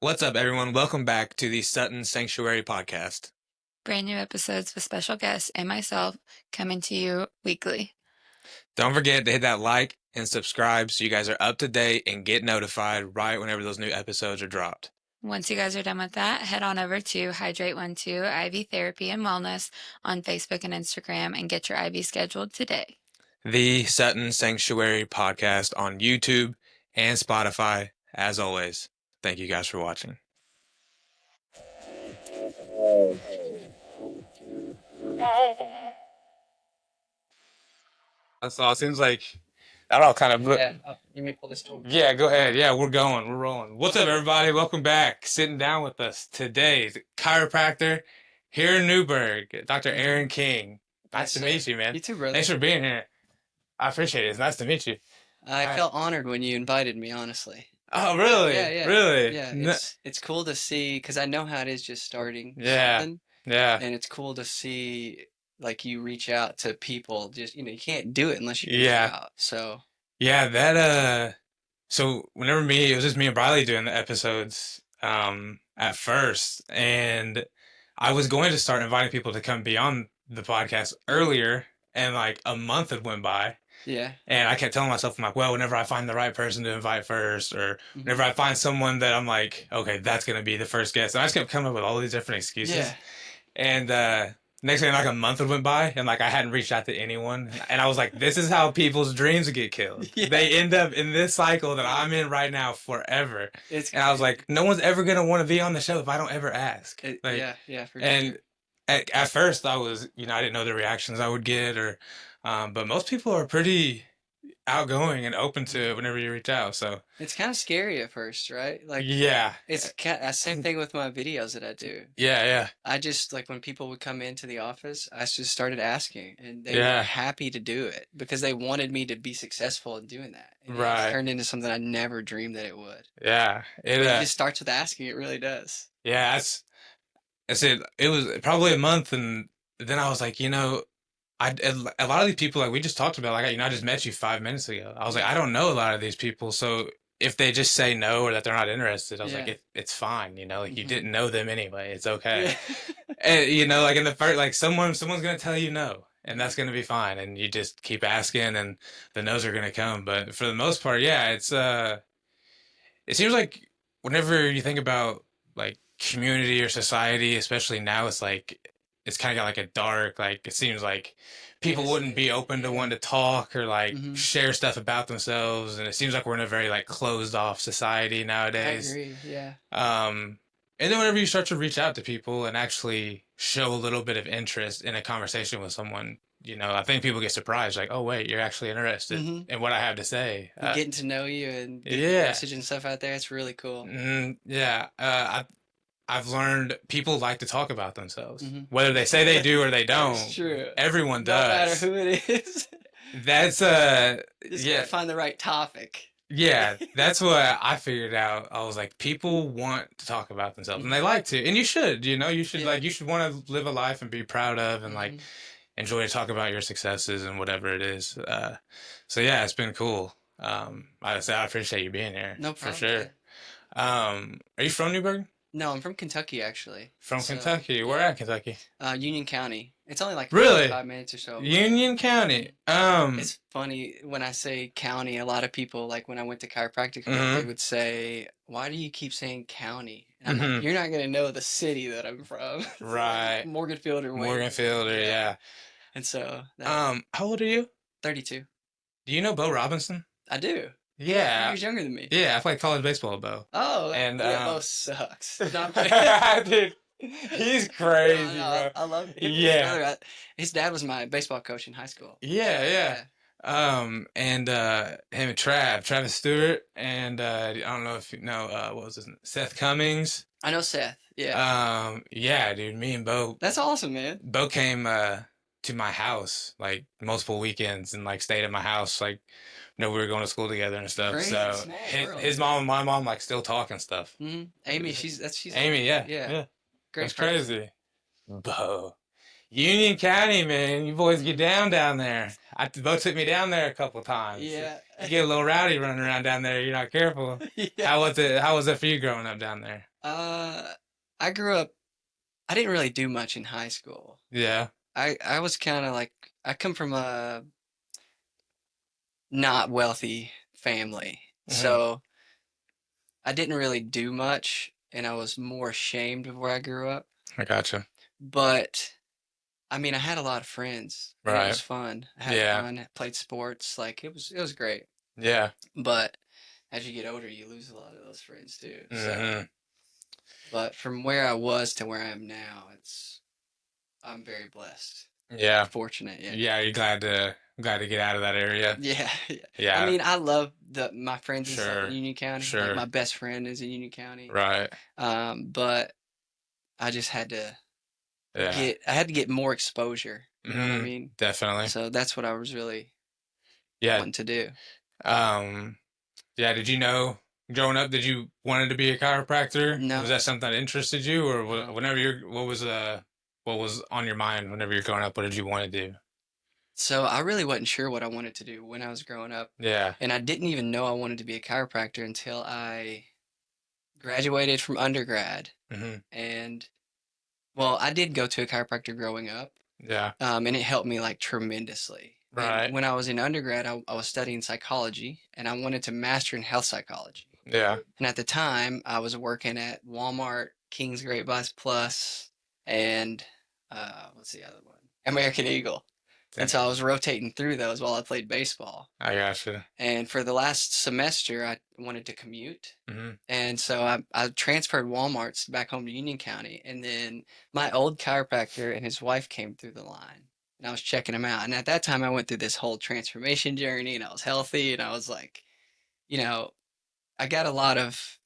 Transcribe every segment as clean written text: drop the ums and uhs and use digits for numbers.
What's up, everyone? Welcome back to the Sutton Sanctuary Podcast. Brand new episodes with special guests and myself coming to you weekly. Don't forget to hit that like and subscribe so you guys are up to date and get notified right whenever those new episodes are dropped. Once you guys are done with that, head on over to Hydrate12 IV Therapy and Wellness on Facebook and Instagram and get your IV scheduled today. The Sutton Sanctuary Podcast on YouTube and Spotify, as always. Thank you guys for watching. That's all. It seems like I don't know, kind of. Yeah, you may pull this tool. Yeah, go ahead. Yeah, we're going. We're rolling. What's up, everybody? Welcome back. Sitting down with us today, the chiropractor here in Newburgh, Dr. Aaron King. Nice to meet you, man. You too, brother. Thanks for being here. I appreciate it. It's nice to meet you. I felt honored when you invited me, honestly. Oh, really? Yeah. Really? Yeah, it's cool to see, because I know how it is just starting Yeah. something, Yeah. and it's cool to see, like, you reach out to people. Just, you can't do it unless you reach Yeah. out. So, Yeah, so whenever it was just me and Briley doing the episodes, at first, and I was going to start inviting people to come be on the podcast earlier, and like a month had went by. yeah. And I kept telling myself, I'm like, well, whenever I find the right person to invite first, or whenever I find someone that I'm like, okay, that's going to be the first guest. And I just kept coming up with all these different excuses. Yeah. And next thing, like a month went by, and like I hadn't reached out to anyone. And I was like, this is how people's dreams get killed. Yeah. They end up in this cycle that I'm in right now forever. And I was like, no one's ever going to want to be on the show if I don't ever ask. yeah, for And sure. at first I was, I didn't know the reactions I would get, but most people are pretty outgoing and open to it whenever you reach out. So It's kind of scary at first, right? Like, yeah, it's same thing with my videos that I do. yeah, I just, like, when people would come into the office, I just started asking, and they Yeah. were happy to do it because they wanted me to be successful in doing that. And Right. It turned into something I never dreamed that it would. yeah. It just starts with asking. It really does. Yeah, I said it was probably a month, and then I was like, a lot of these people, like we just talked about, like I just met you 5 minutes ago. I was like, I don't know a lot of these people, so if they just say no or that they're not interested, I was like, it's fine, like you didn't know them anyway, it's okay. And like in the first, like someone's gonna tell you no, and that's gonna be fine, and you just keep asking, and the no's are gonna come. But for the most part, yeah, it seems like whenever you think about like community or society, especially now, it's kind of got like a dark, like it seems like people wouldn't be open to wanting to talk or like share stuff about themselves, and it seems like we're in a very like closed off society I nowadays. agree. Yeah. And then whenever you start to reach out to people and actually show a little bit of interest in a conversation with someone, I think people get surprised, like, oh wait, you're actually interested in what I have to say. Getting to know you and getting the Yeah. message and stuff out there, it's really cool. Yeah. I've learned people like to talk about themselves, whether they say they do or they don't. That's true. Everyone No matter does. who it is. That's Just yeah, gotta find the right topic. yeah. That's what I figured out. I was like, people want to talk about themselves, and they like to, and you should. You should Yeah. you should want to live a life and be proud of, and like enjoy to talk about your successes and whatever it is. So yeah, it's been cool. I appreciate you being here. No For problem. sure. Are you from Newburgh? No, I'm from Kentucky, actually. From So, Kentucky? Where at Kentucky? Union County. It's only like Really? 5 minutes or so. Union County. It's funny when I say county, a lot of people, like when I went to chiropractic school, they would say, why do you keep saying county? And I'm like, you're not going to know the city that I'm from. Right. Morganfield or Wayne. Morganfield, or yeah. And so, How old are you? 32. Do you know Bo Robinson? I do. Yeah. He's younger than me. Yeah, I played college baseball with Bo. Oh, And, yeah, Bo sucks. No, Dude, he's crazy, bro. I love him. Yeah. His dad was my baseball coach in high school. Yeah. And him and Travis Stewart, and I don't know if you know what was his name? Seth Cummings. I know Seth. Yeah. Yeah, dude, me and Bo. That's awesome, man. Bo came to my house like multiple weekends and like stayed at my house, like we were going to school together and stuff. Crazy, so small world. his mom and my mom like still talk and stuff. Amy, she's Amy, yeah. Yeah. Great That's person. crazy. Bo. Union County, man. You boys get down there. Bo took me down there a couple times. Yeah. You get a little rowdy running around down there. You're not careful. Yeah. How was it? How was it for you growing up down there? I grew up. I didn't really do much in high school. Yeah. I was kind of like I come from a not wealthy family, Hmm. so I didn't really do much, and I was more ashamed of where I grew up. I gotcha. But I mean, I had a lot of friends, and it was Right. fun. I had Yeah. fun, played sports, like it was great. Yeah. But as you get older, you lose a lot of those friends too. So, Hmm. but from where I was to where I am now, I'm very blessed, Yeah. fortunate. Yeah. Yeah. You're glad to get out of that area. Yeah, yeah. I Yeah. mean, I love my friends in Sure. Union County. Like Sure. my best friend is in Union County. Right. But I just had to Yeah. get more exposure. You know what I Hmm. mean? Definitely. So that's what I was really Yeah. wanting to do. Um. Yeah. Did you know growing up? Did you wanted to be a chiropractor? Was No, that something that interested you, or no. whenever you're what was on your mind whenever you're growing up? What did you want to do? So I really wasn't sure what I wanted to do when I was growing up, Yeah. and I didn't even know I wanted to be a chiropractor until I graduated from undergrad. Hmm. And well, I did go to a chiropractor growing up, Yeah. and it helped me like tremendously. And Right. when I was in undergrad, I was studying psychology, and I wanted to master in health psychology. Yeah. And at the time, I was working at Walmart, King's Great Plus, and what's the other one? American Eagle. And so I Dang. was rotating through those while I played baseball. I gotcha. And for the last semester, I wanted to commute. Hmm. And so I transferred Walmarts back home to Union County. And then my old chiropractor and his wife came through the line. And I was checking them out. And at that time, I went through this whole transformation journey and I was healthy. And I was like, you know, I got a lot of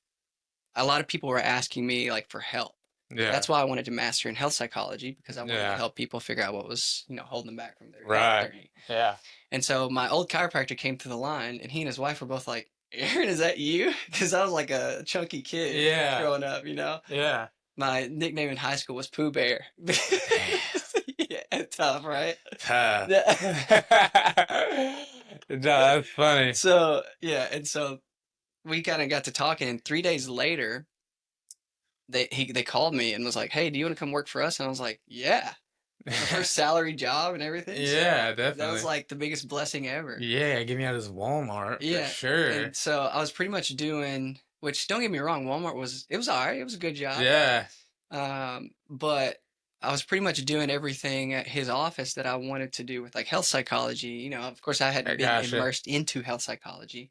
people were asking me like for help. Yeah. That's why I wanted to master in health psychology because I wanted to Yeah. help people figure out what was, holding them back from their health Right. journey. Yeah. And so my old chiropractor came to the line, and he and his wife were both like, "Aaron, is that you?" Because I was like a chunky kid Yeah. growing up. Yeah. My nickname in high school was Pooh Bear. Damn. Yeah, tough, right? Huh. Yeah. No, that's funny. So yeah, and so we kind of got to talking, and 3 days later, they called me and was like, "Hey, do you want to come work for us?" And I was like, "Yeah." My first salary job and everything. So Yeah, that was definitely. like the biggest blessing ever. Yeah, get me out of this Walmart for Yeah. sure. And so I was pretty much doing, which don't get me wrong, Walmart was all right. It was a good job. Yeah, But I was pretty much doing everything at his office that I wanted to do with like health psychology. Of course I I hadn't been gotcha. immersed into health psychology,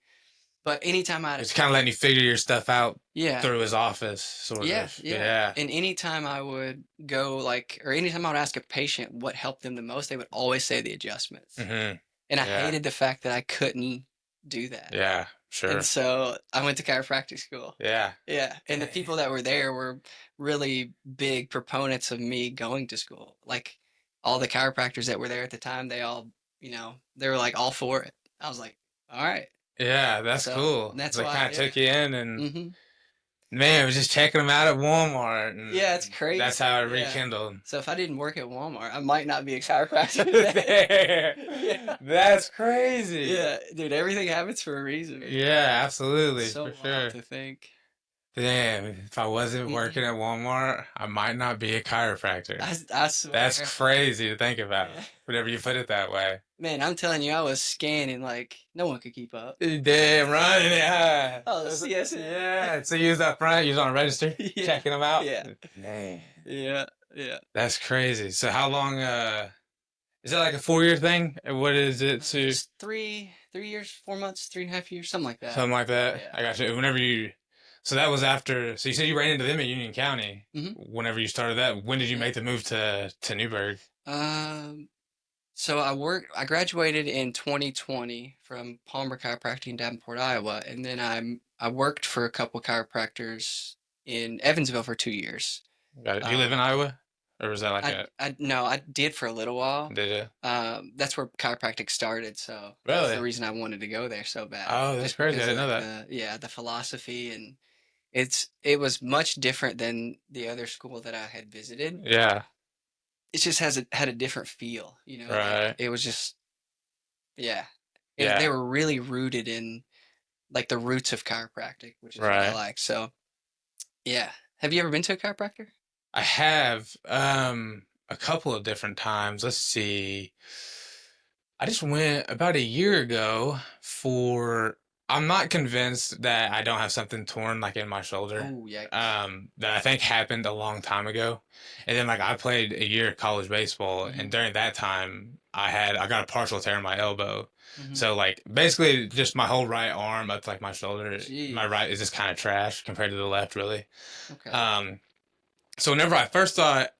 but anytime It's kind of letting you figure your stuff out yeah, through his office, sort yeah, of. yeah. Yeah. And anytime I would go like, or anytime I would ask a patient what helped them the most, they would always say the adjustments. Hmm. And I Yeah. hated the fact that I couldn't do that. Yeah. And Sure. so I went to chiropractic school. Yeah. Yeah. And the people that were there were really big proponents of me going to school. Like all the chiropractors that were there at the time, they all, they were like all for it. I was like, all right. Yeah, that's So cool. that's They why, kind of yeah. took you in, and Hmm. man, I was just checking them out at Walmart, and Yeah, it's that's crazy. how it Yeah. rekindled. So if I didn't work at Walmart, I might not be a chiropractor today. Yeah. That's crazy. Yeah. Dude, everything happens for a reason. Yeah, absolutely, So for wild sure. to think. Damn, if I wasn't Hmm. working at Walmart, I might not be a chiropractor. I That's swear. crazy to think about, Yeah. whenever you put it that way. Man, I'm telling you, I was scanning like no one could keep up. Damn right, yeah. Oh, the CS. Yeah, so you was up front, you was on register, Yeah, checking them out. yeah, Man, yeah, yeah. that's crazy. So how long, is it like a 4-year thing? What is it to Just 3 years, 4 months, 3.5 years, something like that. something like that? Yeah. I got you. So that was after, so you said you ran into them at Union County Hmm. whenever you started that. When did you Yeah. make the move to Newburgh? So I graduated in 2020 from Palmer Chiropractic in Davenport, Iowa, and then I worked for a couple chiropractors in Evansville for 2 years. Got it. Do you live in Um, Iowa? Or was that like I no, I did for a little while. did you? That's where chiropractic started, so that's the Really? reason I wanted to go there so bad. Oh, that's Just crazy. I because of didn't know like that. the philosophy and it was much different than the other school that I had visited. Yeah. it just had a different feel, you know, like Right. it was just, yeah. They Yeah. were really rooted in like the roots of chiropractic, which is what I Right. like. So, yeah. Have you ever been to a chiropractor? I have a couple of different times. Let's see. I just went about a year ago for I'm not convinced that I don't have something torn like in my shoulder. Oh, yikes. That I think happened a long time ago. And then like I played a year of college baseball Hmm. and during that time I got a partial tear in my elbow. Hmm. So like basically just my whole right arm up to like my shoulder, my Jeez. right is just kind of trash compared to the left really. Okay. Um so whenever I first thought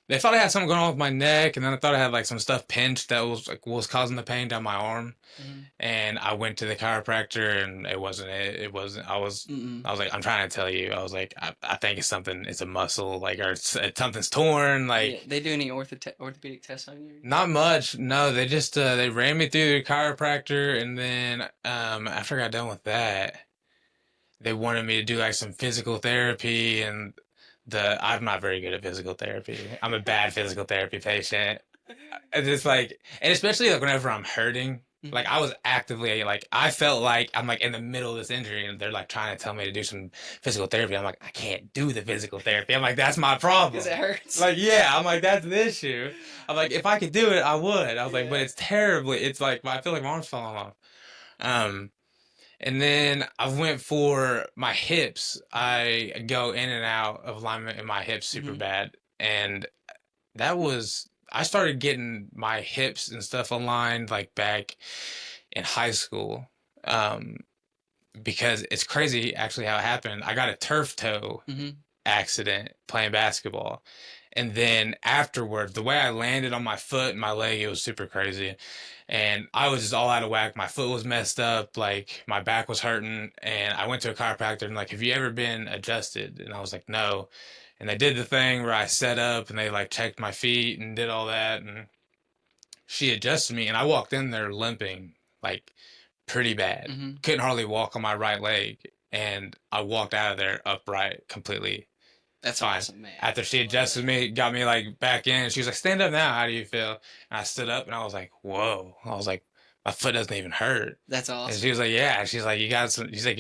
they thought I had something going on with my neck, and then I thought I had like some stuff pinched that was like was causing the pain down my arm. Hmm. And I went to the chiropractor, and it wasn't it. It wasn't. Mm-mm. I was like, I'm trying to tell you. I was like, I think it's something. It's a muscle, like or something's torn. Yeah. Like They do any orthopedic tests on you or anything? not much. No, they just they ran me through the chiropractor, and then after I got done with that, they wanted me to do like some physical therapy and I'm not very good at physical therapy. I'm a bad physical therapy patient. And it's like, and especially like whenever I'm hurting, like Mhm. I was actively like, I felt like I'm like in the middle of this injury and they're like trying to tell me to do some physical therapy. I'm like, I can't do the physical therapy. I'm like, that's my Because problem. it hurts. Like, yeah, I'm like, that's the issue. I'm like, if I could do it, I would. I was like, but Yeah. it's terribly, it's like, I feel like my arm's falling off. Um, and then I went for my hips. I go in and out of alignment in my hips super Hmm. bad. And I started getting my hips and stuff aligned like back in high school. Um, because it's crazy actually how it happened. I got a turf toe Hmm. accident playing basketball. And then afterwards, the way I landed on my foot and my leg, it was super crazy. And I was just all out of whack. My foot was messed up, like my back was hurting. And I went to a chiropractor and like, have you ever been adjusted? And I was like, no. And they did the thing where I set up and they like checked my feet and did all that. And she adjusted me and I walked in there limping like pretty bad. Hmm. Couldn't hardly walk on my right leg. And I walked out of there upright, completely That's fine. awesome, man. After she I love adjusted that. me, got me like back in, she was like, "Stand up now. How do you feel?" And I stood up, and I was like, "Whoa!" I was like, "My foot doesn't even hurt." That's And she awesome. was like, "Yeah." She's like, "You got some." She's like,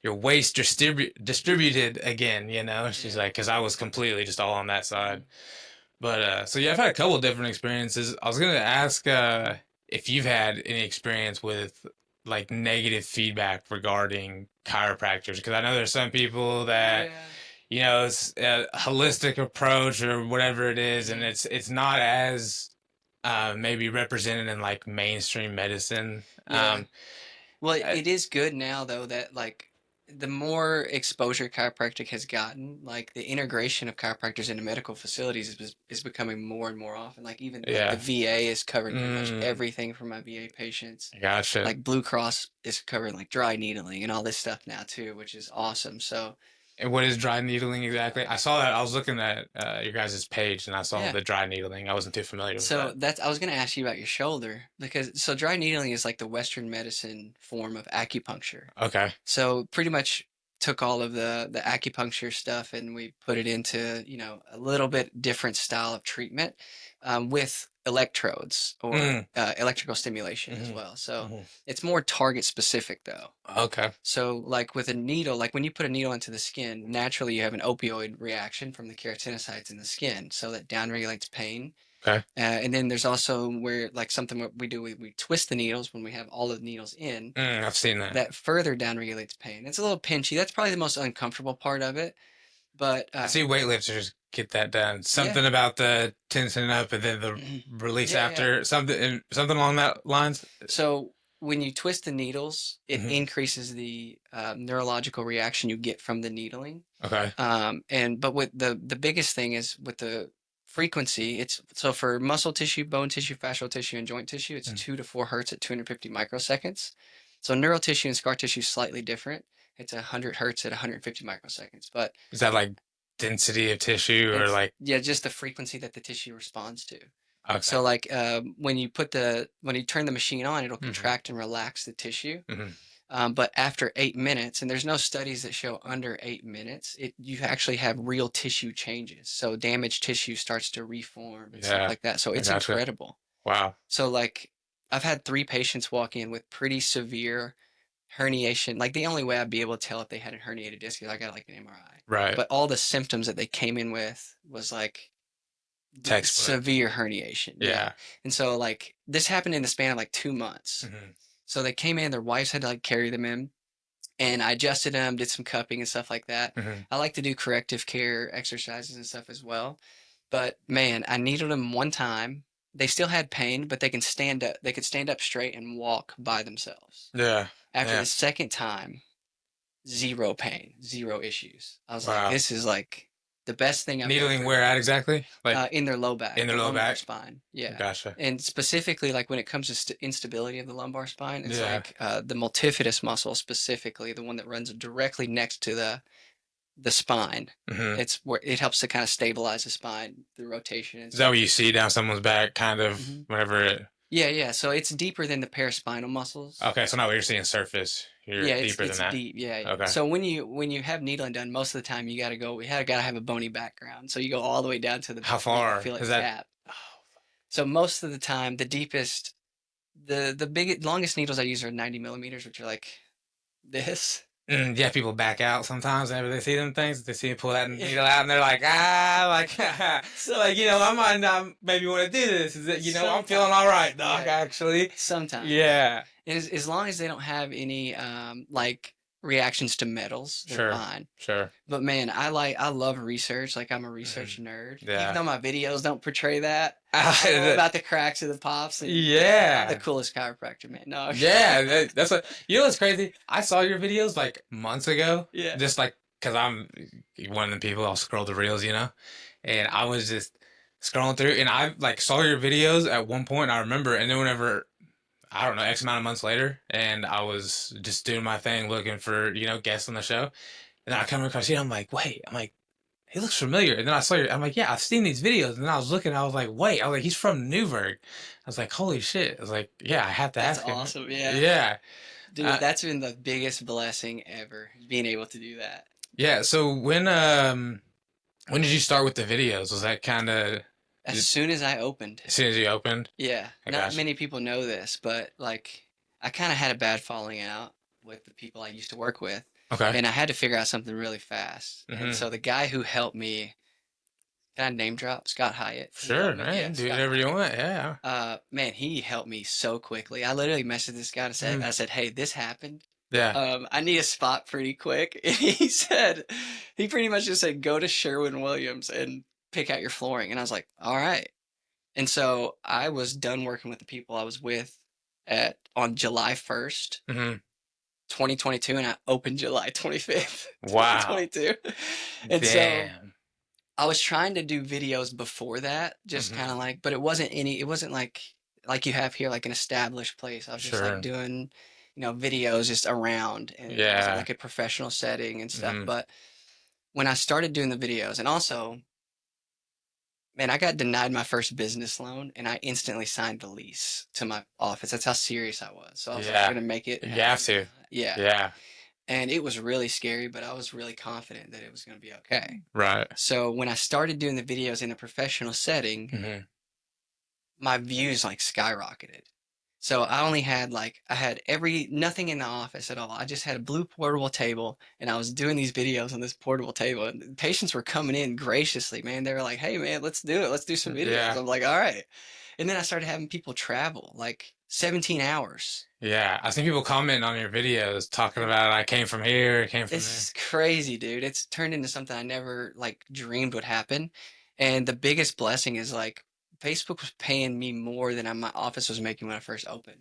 "Your waist distributed again." You know. She's Yeah. like, "Cause I was completely just all on that Hmm. side." But so yeah, I've had a couple different experiences. I was gonna ask if you've had any experience with like negative feedback regarding chiropractors, because I know there's some people that Yeah. it's a holistic approach or whatever it is, and Hmm. it's not as maybe represented in like mainstream medicine. Yeah. Well, Uh, it is good now though that like the more exposure chiropractic has gotten, like the integration of chiropractors into medical facilities is becoming more and more often. Like even the yeah. VA is covering pretty much Mm, everything for my VA patients. gotcha. Like Blue Cross is covering like dry needling and all this stuff now too, which is awesome. So And what is dry needling exactly? I saw that. I was looking at your guys' page and I saw yeah. the dry needling. I wasn't too familiar with So that. that's I was gonna ask you about your shoulder because so dry needling is like the Western medicine form of acupuncture. Okay. So pretty much took all of the acupuncture stuff and we put it into, a little bit different style of treatment with electrodes or Mm, electrical stimulation as hmm. well. So Hmm. it's more target specific though. Okay. So like with a needle, like when you put a needle into the skin, naturally you have an opioid reaction from the keratinocytes in the skin. So that downregulates pain. Okay. And then there's also where like something what we do, we twist the needles when we have all of the needles in I've seen that. that further down regulates pain. It's a little pinchy. That's probably the most uncomfortable part of it. But I see weightlifters get that done. yeah, Something about the tensing up and then the release yeah, yeah. after. Something along that lines. So when you twist the needles, it Hmm. increases the neurological reaction you get from the needling. Okay. And but with the biggest thing is with the frequency. It's so for muscle tissue, bone tissue, fascial tissue, and joint tissue, it's Mm. 2 to 4 hertz at 250 microseconds. So neural tissue and scar tissue is slightly different. It's 100 hertz at 150 microseconds, but Is that like density of tissue or it's like yeah, just the frequency that the tissue responds to. okay. So like when you turn the machine on, it'll Hmm. contract and relax the tissue. Hmm. But after 8 minutes, and there's no studies that show under 8 minutes, you actually have real tissue changes. So damaged tissue starts to reform and stuff Yeah, like that. So I it's gotcha. incredible. Wow. So like I've had 3 patients walk in with pretty severe herniation. Like the only way I'd be able to tell if they had a herniated disc is I got like an MRI. Right. But all the symptoms that they came in with was like Textbook. severe herniation. Yeah. Yeah. And so like this happened in the span of like 2 months. Hmm. So they came in, their wives had to like carry them in, and I adjusted them, did some cupping and stuff like that. Hmm. I like to do corrective care exercises and stuff as well. But man, I needled them one time. They still had pain, but they can stand up. They could stand up straight and walk by themselves. Yeah. After Yeah. the second time, zero pain, zero issues. I was like, Wow. this is like the best thing I've done Needling for where them. at exactly? Like In their low back, in the the low lumbar back? spine. Yeah. Gotcha. And specifically, like when it comes to instability of the lumbar spine, it's Yeah. like the multifidus muscle, specifically the one that runs directly next to the spine. Hmm. It's where it helps to kind of stabilize the spine through rotation and Is that stuff what you like see down someone's back, kind that. of, whenever it? Yeah, yeah. So it's deeper than the paraspinal muscles. Okay, so not what you're seeing surface. You're Yeah, deeper than it's that. deep. Yeah, yeah. Okay. So when you have needling done, most of the time you got to go. Gotta have a bony background. So you go all the way down to the How where you far feel it is that? tap. So most of the time, the deepest, the biggest, longest needles I use are 90 millimeters, which are like this. Yeah, people back out sometimes whenever they see them things. They see me pull that needle out, and they're like, ah, like, so like, I might not maybe want to do this. Is it, I'm feeling all right, doc, Yeah. actually. Sometimes. Yeah. And as long as they don't have any like reactions to metals, they're Sure. fine. Sure. But man, I love research. Like I'm a research Mhm. nerd. Even Yeah. though my videos don't portray that. I'm all about the cracks and the pops. And I'm the Yeah. coolest chiropractor, man. No. Yeah, that's what what's crazy. I saw your videos like months ago, Yeah. just like because I'm one of the people I'll scroll the reels, and I was just scrolling through, and I like saw your videos at one point. I remember, and then whenever I don't know X amount of months later, and I was just doing my thing, looking for guests on the show, and then I come across you. I'm like, wait, I'm like, he looks familiar. And then I saw your, I'm like, yeah, I've seen these videos. And then I was looking, I was like, wait, I was like, he's from Newburgh. I was like, holy shit. I was like, yeah, I have to That's ask him. awesome. Yeah. Yeah. Dude, that's been the biggest blessing ever, being able to do that. Yeah. So when did you start with the videos? Was that kind of As soon as I opened. as soon as you opened? Yeah. I Not gotcha. many people know this, but like I kind of had a bad falling out with the people I used to work with. Okay. And I had to figure out something really fast. And Hmm. so the guy who helped me, can I name drop? Scott Hyatt. He Sure, helped me. man. Yeah, Do Scott whatever you Hyatt. want. Yeah. Man, he helped me so quickly. I literally messaged this guy to say, Mm. I said, hey, this happened. Yeah. I need a spot pretty quick. And he pretty much just said, go to Sherwin-Williams and pick out your flooring. And I was like, all right. And so I was done working with the people I was with on July 1st, Hmm. 2022, and I opened July 25th, Wow. 2022. And so Damn. I was trying to do videos before that, just Hmm. kind of like, but it wasn't like you have here, like an established place. I was just like Sure. doing, videos just around, and it wasn't Yeah. like a professional setting and stuff. Hmm. But when I started doing the videos, and also, man, I got denied my first business loan, and I instantly signed the lease to my office. That's how serious I was. So I was like, I'm Yeah. gonna make it You happen. have to. Yeah. Yeah. And it was really scary, but I was really confident that it was gonna be okay. Right. So when I started doing the videos in a professional setting, Hmm. my views like skyrocketed. So I had nothing in the office at all. I just had a blue portable table, and I was doing these videos on this portable table, and patients were coming in graciously, man. They were like, hey man, let's do it. Let's do some videos. Yeah. I'm like, all right. And then I started having people travel like 17 hours. Yeah. I've seen people comment on your videos talking about I came from here, I came from there. It's crazy, dude. It's turned into something I never like dreamed would happen. And the biggest blessing is like Facebook was paying me more than my office was making when I first opened.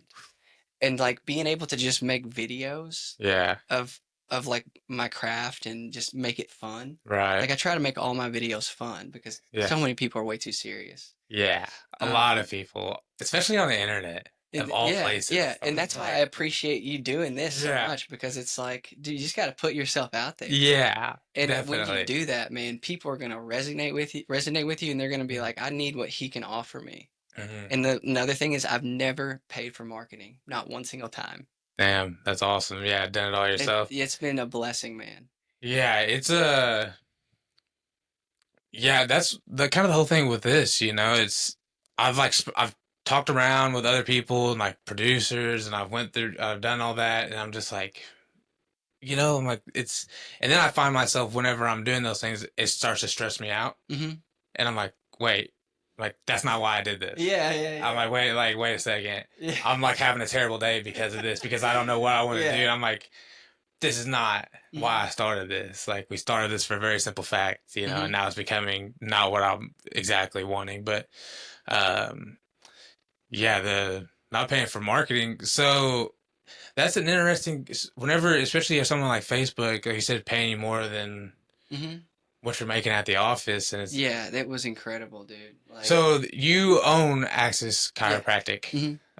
And like being able to just make videos Yeah. of like my craft and just make it fun. Right. Like I try to make all my videos fun because Yeah. so many people are way too serious. Yeah. A lot Um, of people, especially on the internet, of all yeah, places. yeah, I'm and that's why I like, appreciate you doing this so yeah. much because it's like, dude, you just got to put yourself out there. Yeah. And when you Definitely. do that, man, people are gonna resonate with you, and they're gonna be Mhm. like, I need what he can offer me. Mhm. And another thing is, I've never paid for marketing, not one single time. Damn, that's awesome. Yeah, done it all yourself. It's been a blessing, man. Yeah, it's a yeah, that's the kind of the whole thing with this, it's I've talked around with other people and like producers and I've done all that and I'm just like, I'm like and then I find myself whenever I'm doing those things, it starts to stress me out Hmm. and I'm like, wait, like that's not why I did this. Yeah, yeah, I'm yeah. like, wait a second. Yeah. I'm like having a terrible day because of this because I don't know what I want to do. Yeah. I'm like, this is not why Hmm. I started this. Like we started this for a very simple fact, and Hmm. now it's becoming not what I'm exactly wanting. But um, yeah, the not paying for marketing. So that's an interesting. Whenever, especially if someone like Facebook, like you said, paying you more than Hmm. what you're making at the office, and it's Yeah, that was incredible, dude. Like, so you own Axis yeah. Chiropractic.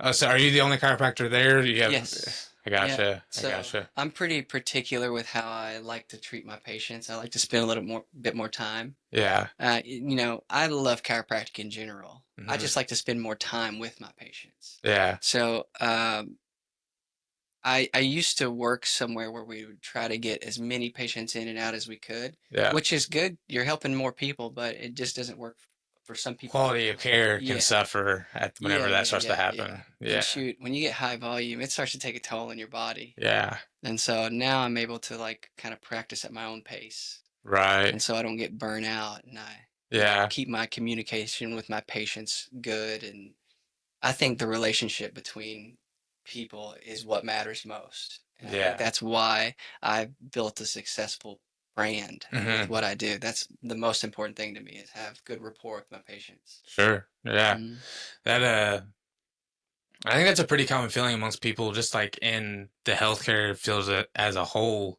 Hmm. So are you the only chiropractor there? You have. Yes. I Yeah. gotcha. I So gotcha. I'm pretty particular with how I like to treat my patients. I like to spend a little bit more time. Yeah. I love chiropractic in general. I Hmm. just like to spend more time with my patients. Yeah. So I used to work somewhere where we would try to get as many patients in and out as we could, Yeah. which is good. You're helping more people, but it just doesn't work for some people. Quality of care can Yeah. suffer at whenever Yeah, that yeah, starts to yeah, yeah. happen. And Yeah, shoot, when you get high volume, it starts to take a toll on your body. yeah, And so now I'm able to like kind of practice at my own pace. right. And so I don't get burnt out and Yeah, keep my communication with my patients good. And I think the relationship between people is what matters most. And I think yeah. that's why I built a successful brand with Hmm. what I do. That's the most important thing to me is have good rapport with my patients. Sure. Yeah. Mm, That I think that's a pretty common feeling amongst people, just like in the healthcare field as a whole.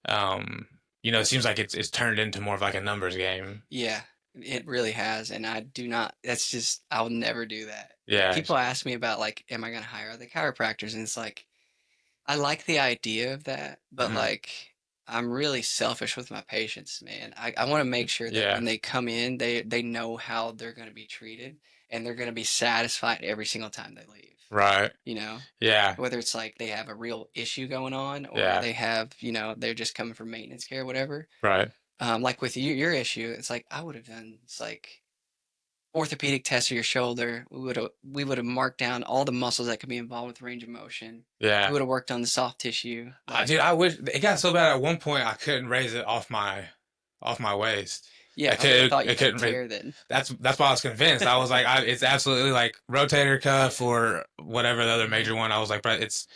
Um, it seems like it's turned into more of like a numbers game. yeah, it really has. And I do not, that's just, I'll never do that. Yeah. People ask me about like, am I going to hire the chiropractors? And it's like, I like the idea of that, but Hmm. like I'm really selfish with my patients, man. I want to make sure that Yeah. when they come in, they know how they're going to be treated and they're going to be satisfied every single time they leave. Right. You know, Yeah. whether it's like they have a real issue going on or Yeah. they have, they're just coming for maintenance care, whatever. Right. Like with your issue, it's like I would have done. It's like orthopedic test of your shoulder. We would have marked down all the muscles that could be involved with range of motion. We Yeah. would have worked on the soft tissue. Like, Dude, I wish it got so bad at one point I couldn't raise it off my waist. yeah, I would have thought I you had a couldn't raise. tear then. That's why I was convinced. I was like, it's absolutely like rotator cuff or whatever the other Mhm. major one. I was like, but it's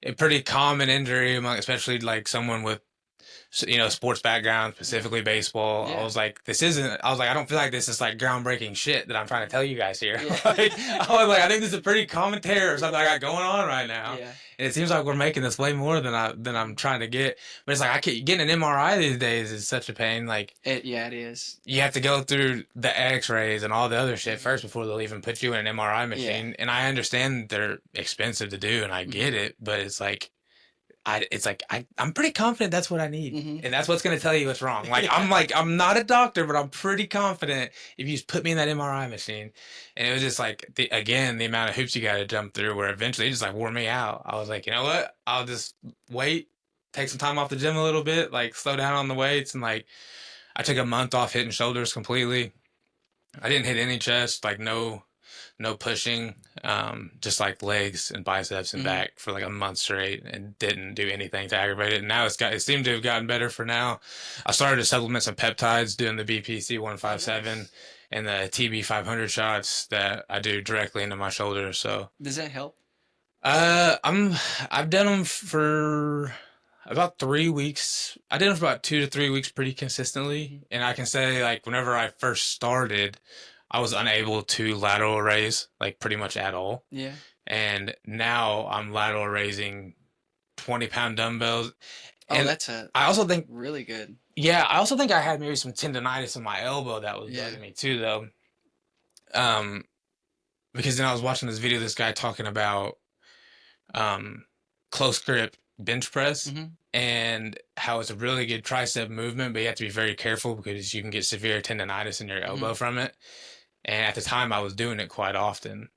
a pretty common injury among, especially like someone with sports background, Yeah, specifically baseball. I yeah, was like, this isn't. I was like, I don't feel like this is like groundbreaking shit that I'm trying to tell you guys here. yeah, Like, I was like, I think this is a pretty common tear or something I got going on right now. yeah. And it seems like we're making this way more than I'm trying to get. But it's like I can't, getting an MRI these days is such a pain. Like Yeah, it is. you have to go through the X-rays and all the other shit Mhm. first before they'll even put you in an MRI Yeah. machine. And I understand they're expensive to do, and I get Mhm. it. But it's like I'm pretty confident that's what I need, Mhm. and that's what's gonna tell you what's wrong. Like I'm not a doctor, but I'm pretty confident if you just put me in that MRI machine. And it was just like the amount of hoops you got to jump through, where eventually it just like wore me out. I was like, you know what? I'll just wait, take some time off the gym a little bit, like slow down on the weights, and like I took a month off hitting shoulders completely. I didn't hit any chest, like no pushing, just like legs and biceps and Mhm. back for like a month straight and didn't do anything to aggravate it. And now it seemed to have gotten better for now. I started to supplement some peptides doing the BPC Oh, 157 nice. and the TB 500 shots that I do directly into my shoulder. So, Does that help? uh, I'm, I've done them for about 3 weeks. I did them for about 2 to 3 weeks pretty consistently. Mhm. And I can say like whenever I first started, I was unable to lateral raise like pretty much at all. Yeah. And now I'm lateral raising 20-pound dumbbells. Oh, And that's a I also think, really good. yeah, I also think I had maybe some tendonitis in my elbow that was Yeah. bugging me too, though. Um, because then I was watching this video, of this guy talking about um, close grip bench press Mhm. and how it's a really good tricep movement, but you have to be very careful because you can get severe tendonitis in your elbow Mhm. from it. And at the time, I was doing it quite often.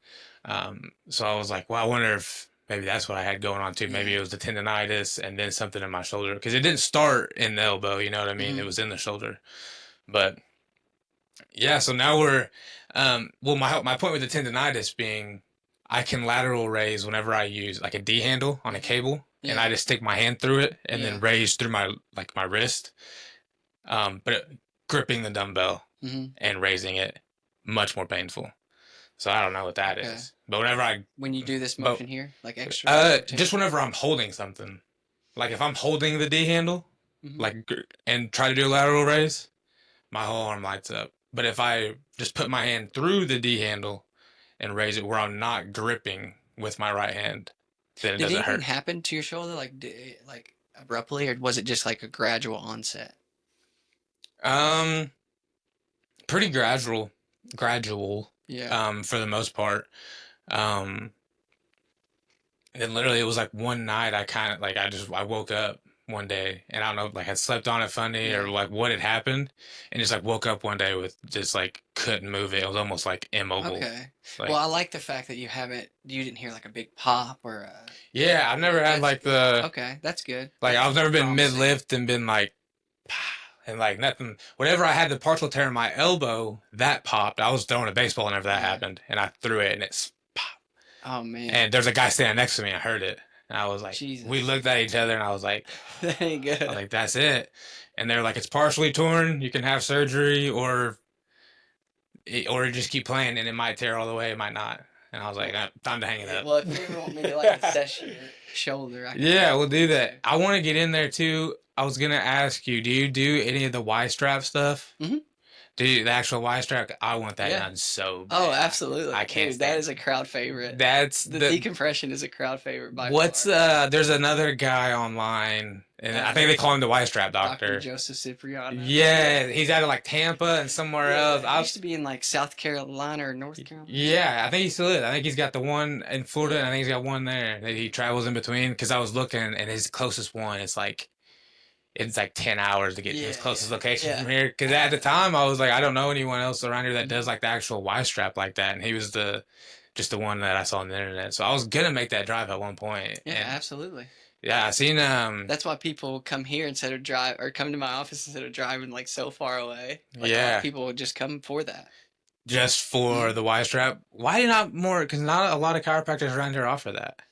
So I was like, well, I wonder if maybe that's what I had going on too. Maybe Yeah. it was the tendonitis and then something in my shoulder because it didn't start in the elbow. You know what I mean? It Hmm. was in the shoulder. But yeah, so now well, my point with the tendonitis being, I can lateral raise whenever I use like a D handle on a Hmm. cable, and I Yeah. just stick my hand through it and Yeah. then raise through my wrist. But gripping the dumbbell Hmm. and raising it, much more painful. So I don't know what that Okay. is. But whenever When you do this but motion here, like external just rotation. whenever I'm holding something, like if I'm holding the D handle, Hmm. like and try to do a lateral raise, my whole arm lights up. But if I just put my hand through the D handle and raise it where I'm not gripping with my right hand, then it Did doesn't anything hurt. happen to your shoulder like abruptly, or was it just like a gradual onset? Um, Pretty gradual, Yeah. for the most part. Um, and then literally it was like one night I kind of like I woke up one day and I don't know like I slept on it funny or Yeah. like what had happened and just like woke up one day with just like couldn't move it. It was almost like immobile. Okay. Well, Like I like the fact that you didn't hear like a big pop or yeah, I've never had that's like the okay. That's good. like I've never been mid Promising. lift and been like and like nothing. Whenever I had the partial tear in my elbow, that popped. I was throwing a baseball whenever that Yeah. happened, and I threw it, and it's popped. Oh man. And there's a guy standing next to me. I heard it, and I was like, we Jesus. looked at each other, and That ain't I was good. like, that's it. And they're like, it's partially torn. You can have surgery, or just keep playing, and it might tear all the way. It might not. And I was like, time to hang it up. Well, if you ever want me to like assess your shoulder, I can Yeah, we'll do too. that. I want to get in there too. I was gonna ask you, do you do any of the Y strap stuff? Hmm. Dude, the actual Y strap, I want that Yeah. done so Oh, bad. absolutely. I can't Dude, that stand is a crowd favorite. that's The the decompression is a crowd favorite by what's far. there's another guy online and I Uh, think they call him the Y strap Dr. doctor. Joseph Cipriano. Yeah. Yeah, he's out of like Tampa and somewhere else. Yeah. He used to be in like South Carolina or North Carolina. Yeah, I think he still is. I think he's got the one in Florida and I Yeah. think he's got one there that he travels in between because I was looking and his closest one is like it's like 10 hours to get to his Yeah. closest location Yeah. from here. Because at the time, I was like, I don't know anyone else around here that does Mhm. like the actual Y strap like that. And he was just the one that I saw on the internet. So I was gonna make that drive at one point. Yeah, And absolutely. yeah, I seen That's why people come here instead of drive or come to my office instead of driving like so far away. Like a lot of yeah, people would just come for that. just for Mhm. the Y strap. Why not more? Because not a lot of chiropractors around here offer that.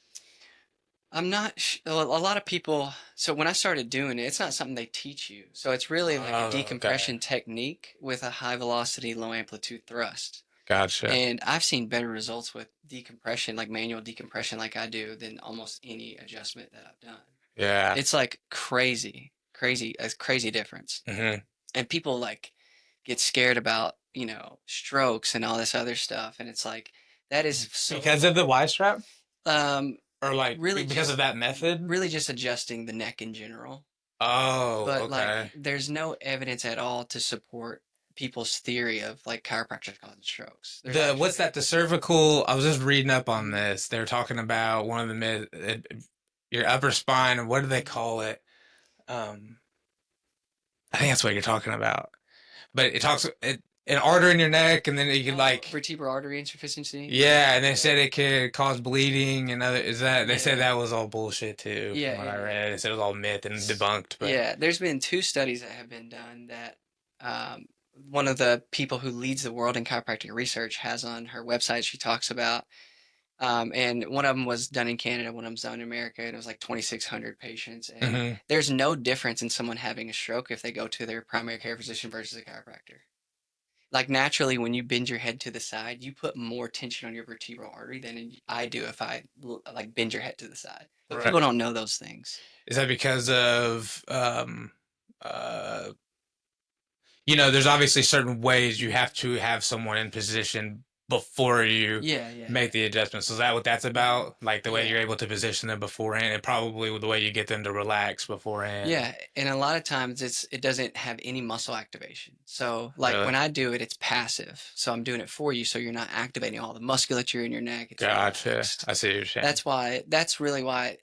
I'm not a lot of people. So when I started doing it, it's not something they teach you. So it's really like a Oh, okay. decompression technique with a high velocity, low amplitude thrust. Gotcha. And I've seen better results with decompression, like manual decompression, like I do, than almost any adjustment that I've done. Yeah. It's like a crazy difference. Hmm. And people like get scared about, strokes and all this other stuff. And it's like, that is so, Because of the Y strap, um, or like really because of just, that method. really just adjusting the neck in general. Oh, But like, okay. there's no evidence at all to support people's theory of like chiropractors causing strokes. There's What's actually, that? The cervical. I was just reading up on Mhm, this. They were talking about one of the your upper spine. What do they mhm. call it? Um, I think that's what you're talking about. But it talks an artery in your neck, and then you can Oh, like vertebral artery insufficiency. yeah. And they Yeah, said it could cause bleeding and other. Is that they said yeah, that was all bullshit too, from yeah, what I yeah, read. They said it was all myth and debunked. But yeah. There's been two studies that have been done that one of the people who leads the world in chiropractic research has on her website. She talks about, and one of them was done in Canada, one of them was done in America, and it was like 2,600 patients. And mhm. there's no difference in someone having a stroke if they go to their primary care physician versus a chiropractor. Like naturally, when you bend your head to the side, you put more tension on your vertebral artery than I do if I like bend your head to the side. But Right. people don't know those things. Is that because of uh there's obviously certain ways you have to have someone in position before you Yeah, yeah, make the adjustments. So is that what that's mhm, about? Like the way yeah, you're able to position them beforehand, and probably the way you get them to relax beforehand. yeah. And a lot of times it doesn't have any muscle activation. So like Really? when I do it, it's passive. So I'm doing it for you, so you're not activating all the musculature in your neck. It's Gotcha. relaxed. I see what you're saying. That's really why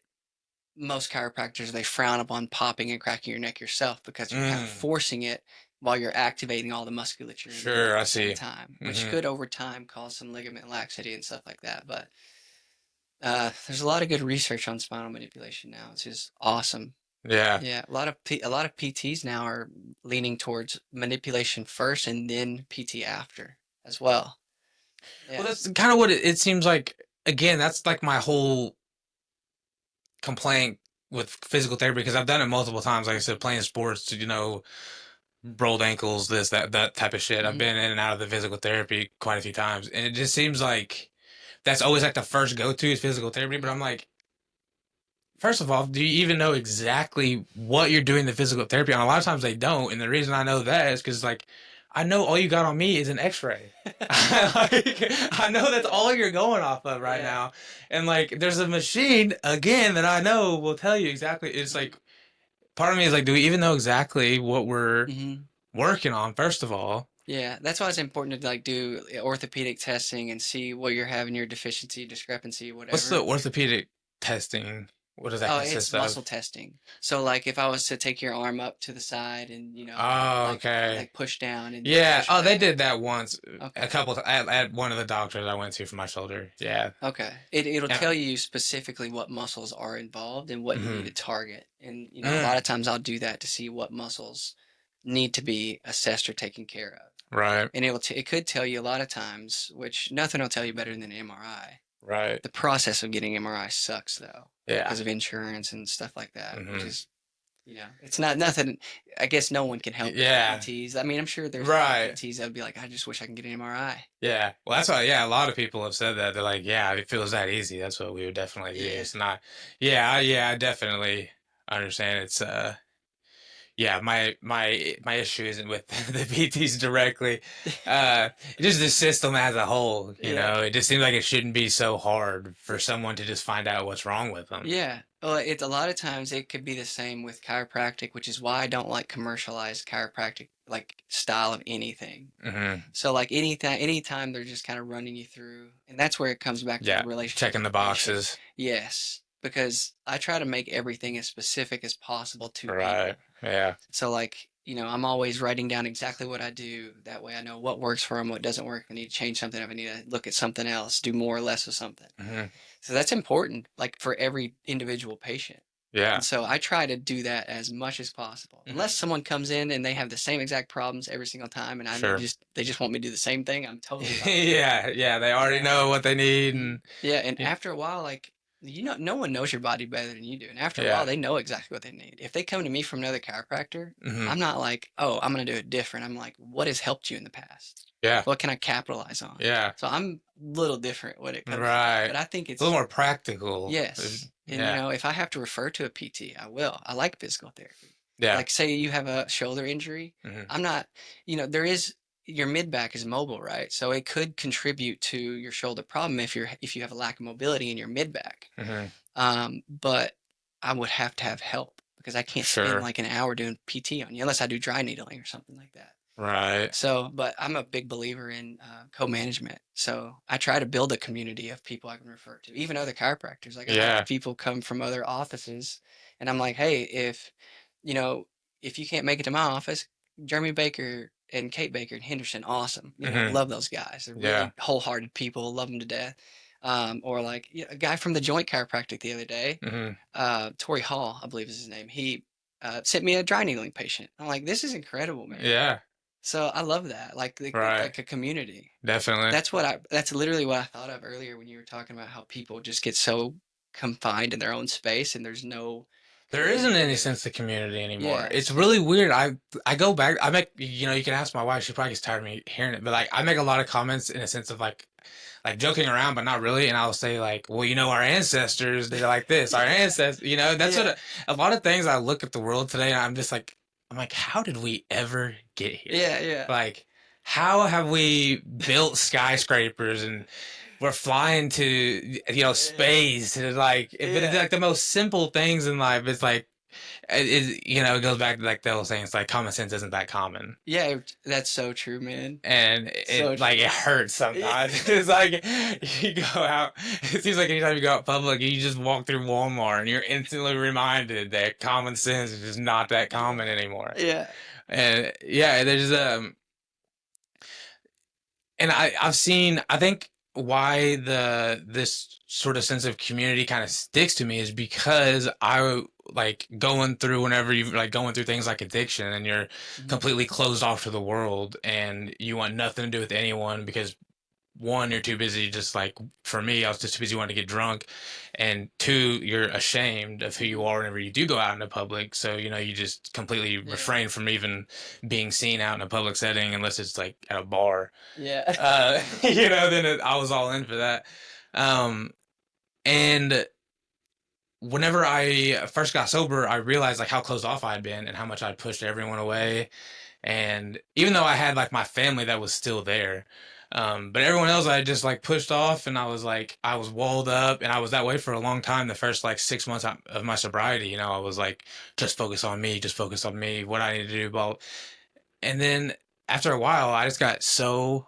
most chiropractors they frown upon popping and cracking your neck yourself because you're kind of Mm, forcing it while you're activating all the musculature in your neck sure, at I the same see. time, which Hmm. could over time cause some ligament laxity and stuff like that. But There's a lot of good research on spinal manipulation now. It's just awesome. Yeah. Yeah, a lot of PTs now are leaning towards manipulation first and then PT after as well. Well, Yeah. that's kind of what it seems like. Again, that's like my whole complaint with physical therapy because I've done it multiple times. Like I said, playing sports, rolled ankles, this, that type of shit. I've Hmm. been in and out of the physical therapy quite a few times, and it just seems like that's always like the first go to is physical therapy. But I'm like, first of all, do you even know exactly what you're doing the physical therapy on? A lot of times they don't, and the reason I know that is because like I know all you got on me is an X-ray. I know that's Yeah. all you're going off of right Yeah. now, and like there's a machine again that I know will tell you exactly. It's Hmm. like part of me is like, do we even know exactly what we're Hmm. working on? First of all, Yeah, that's why it's important to like do orthopedic testing and see what you're having your deficiency, discrepancy, what's the whatever. orthopedic testing? What does that Oh, it's consist muscle of? testing. So like if I was to take your arm up to the side and Oh, like okay. push down and Yeah. push Oh, they back. did that once, Okay. a couple at one of the doctors I went to for my shoulder. Yeah. Okay. It'll Yeah. tell you specifically what muscles are involved and what you need to Hmm. target. And a lot Mm, of times I'll do that to see what muscles need to be assessed or taken care of. right. And it could tell you a lot of times, which nothing will tell you better than an MRI. Right. The process of getting MRI sucks though, Yeah. because of insurance and stuff like that, which Hmm. is, it's not nothing. I guess no one can help with the Yeah. PTs. I mean, I'm sure there's a lot of Right. PTs that would be like, I just wish I can get an MRI. Yeah. Well, that's why. Yeah, a lot of people have said that. They're like, yeah, if it feels that easy, that's what we would definitely do. Yeah. It's not. Yeah. Yeah. I definitely understand. It's yeah, my issue isn't with the PTs directly. Uh, just the system as a whole, Yeah. it just seems like it shouldn't be so hard for someone to just find out what's wrong with them. Yeah. Well, it's a lot of times it could be the same with chiropractic, which is why I don't like commercialized chiropractic like style of anything. Hmm. So like anytime they're just kind of running you through, and that's where it comes back to Yeah, the relationship checking with the the patient. boxes. Yes, because I try to make everything as specific as possible to Right. people. Yeah. So like, I'm always writing down exactly what I do. That way I know what works for them, what doesn't work. If I need to change something, if I need to look at something else, do more or less of something. Hmm. So that's important, like for every individual patient. Yeah. And so I try to do that as much as possible. Unless Hmm. someone comes in and they have the same exact problems every single time and Sure. they just want me to do the same thing, I'm totally fine with that. Yeah. Yeah. They already Yeah. know what they need, Mhm. and Yeah, and yeah. after a while, like, no one knows your body better than you do. And after a while, Yeah. they know exactly what they need. If they come to me from another chiropractor, Hmm. I'm not like, oh, I'm gonna do it different. I'm like, what has helped you in the past? Yeah. What can I capitalize on? Yeah. So I'm a little different when it comes to that. Right. But I think A little it's more practical. yes. And Yeah. if I have to refer to a PT, I will. I like physical therapy. Yeah. Like say you have a shoulder injury, Hmm. I'm not, there is your mid back is mobile, right? So it could contribute to your shoulder problem if you have a lack of mobility in your mid back. Hmm. But I would have to have help because I can't spend Sure. like an hour doing PT on you unless I do dry needling or something like that. Right. So, but I'm a big believer in co-management. So I try to build a community of people I can refer to, even other chiropractors. Like I have Yeah. people come from other offices, and I'm like, hey, you know, if you can't make it to my office, Jeremy Baker and Kate Baker and Henderson, awesome. Hmm. Love those guys. They're Yeah. really wholehearted people. Love them to death. Or like a guy from the Joint Chiropractic the other day, Hmm. Tori Hall, I believe is his name. He sent me a dry needling patient. I'm like, this is incredible, man. Yeah. So I love that, Right. like a community. Definitely. That's literally what I thought of earlier when you were talking about how people just get so confined in their own space and there's no There isn't community any there. sense of community anymore. It's Yes. really weird. I go back. I make you can ask my wife. She probably gets tired of me hearing it, but like I make a lot of comments in a sense of like joking around, but not really. And I'll say like, well, our ancestors they're like this. Our Yeah. ancestors, that's what Yeah. a lot of things. I look at the world today, and I'm like, how did we ever get here? Yeah, yeah. Like, how have we built skyscrapers and we're flying to Yeah. space and like but it's Yeah. like the most simple things in life it's like it goes back to like the old saying it's like common sense isn't that common Yeah, that's so true, man. and So it like true. it hurts Yeah. sometimes. It's like you go out, it seems like anytime you go out public you just walk through Walmart and you're instantly reminded that common sense is just not that common anymore. Yeah. And yeah, there's and I've seen, I think why this sort of sense of community kind of sticks to me is because I like going through whenever you like going through things like addiction and you're Mhm. completely closed off to the world and you want nothing to do with anyone because one, you're too busy, just like for me, I was just too busy wanting to get drunk. And two, you're ashamed of who you Mhm. are whenever you do go out in the public. So, you just completely Yeah. refrain from even being seen out in a public setting unless it's like at a bar. Yeah. I was all in for that. Um, and whenever I first got sober, I realized like how closed off I had been and how much I'd pushed everyone away. And even though I had like my family that was still there, but everyone else I just like pushed off, and I was walled up, and I was that way for a long time. The first like 6 months of my sobriety, I was like just focus on me, what I need to do, blah. And then after a while, I just got so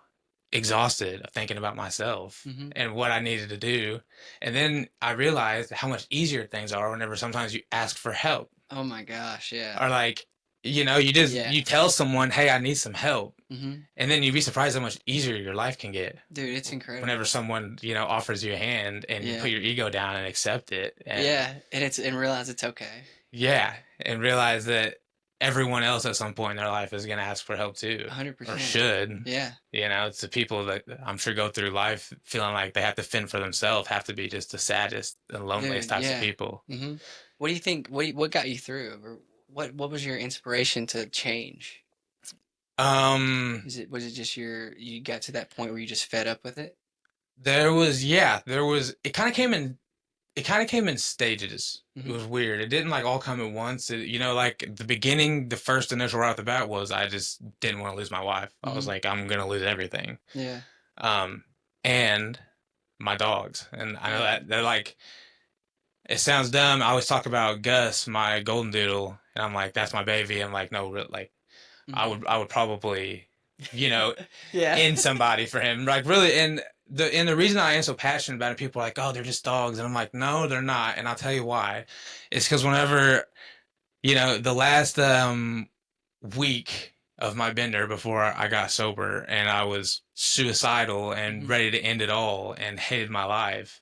exhausted of thinking about myself Mhm. and what I needed to do. And then I realized how much easier things are whenever sometimes you ask for help Oh my gosh, yeah. or like, Yeah. you tell someone, "Hey, I need some help." Mhm. And then you'd be surprised how much easier your life can get Dude, it's whenever incredible. someone, offers you a hand and you put Yeah. your ego down and accept it. And Yeah, and realize it's okay. yeah, and realize that everyone else at some point in their life is going to ask for help too, or 100%. should. Yeah. It's the people that I'm sure go through life feeling like they have to fend for themselves, have to be just the saddest and loneliest Dude, types of yeah. people. Mhm. What do you think what got you through? Or what was your inspiration to change? Um, Was it just you got to that point where you just fed up with it? there was, it kind of came in stages. It Mhm. was weird. It didn't like all come at once. Like the beginning, the first initial right off the bat was I just didn't want to lose my wife. I was Mhm. like, I'm gonna lose everything. Yeah. Um, and my dogs. And I know Yeah. that they're like, it sounds dumb. I always talk about Gus, my golden doodle, and I'm like, that's my baby. I'm like, no, like, Mhm. I would probably, you know, Yeah. end somebody for him. Like really, and the reason I am so passionate about it, people are like, oh, they're just dogs, and I'm like, no, they're not, and I'll tell you why. It's because whenever the last week of my bender before I got sober, and I was suicidal and Mhm. ready to end it all and hated my life.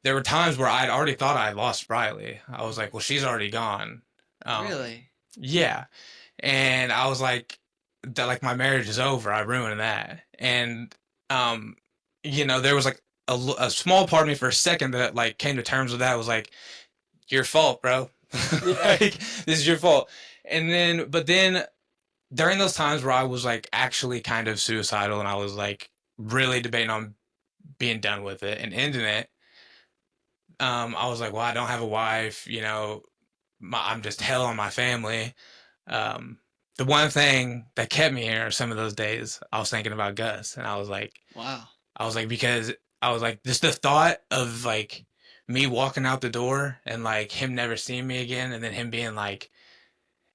There were times where I'd already thought I had lost Riley. I was like, Mhm. well, she's already gone. Um, Really? yeah. And I was like, that like my marriage is over. I ruined that. And um, there was like a small part of me for a second that like came to terms with that. Was like, your fault, bro. Yeah. Like this is your fault. But then during those times where I was like actually kind of suicidal and I was like really debating on being done with it and ending it, I was like, well, I don't have a wife. I'm just hell on my family. Um, the one thing that kept me here some of those days, I was thinking about Gus, and Wow. because I was like, just the thought of like me walking out the door and like him never seeing me again, and then him being like,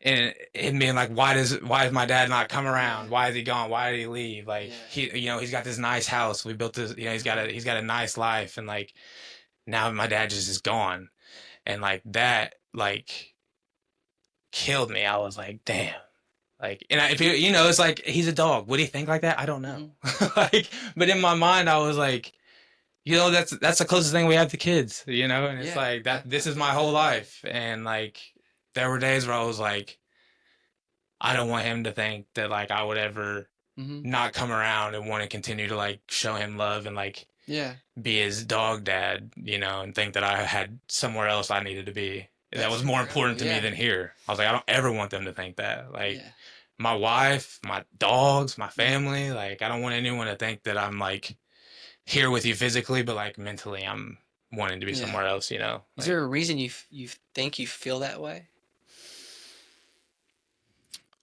why does my dad not come Yeah. around? Why is he gone? Why did he leave? Like Yeah. he's got this nice house. We built this, Mhm. he's got a nice life, and like now my dad just is gone, and like that like killed me. I was like, damn. Like, and if it's like he's a dog. Would he think like that? I don't know. Mhm. Like, but in my mind, I was like, that's the closest thing we have to kids, and it's Yeah. like that. I This is feel my that. whole life, and like, there were days where I was like, I don't want him to think that like I would ever Mhm. not come around and want to continue to like show him love and like Yeah. be his dog dad, and think that I had somewhere else I needed to be. That That's was more incredible. important to me Yeah. than here. I was like, I don't ever want them to think that. Like, Yeah. my wife, my dogs, my Mhm. family. Like, I don't want anyone to think that I'm like here with you physically, but like mentally, I'm wanting to be Yeah. somewhere else. Is Like, there a reason you think you feel that way?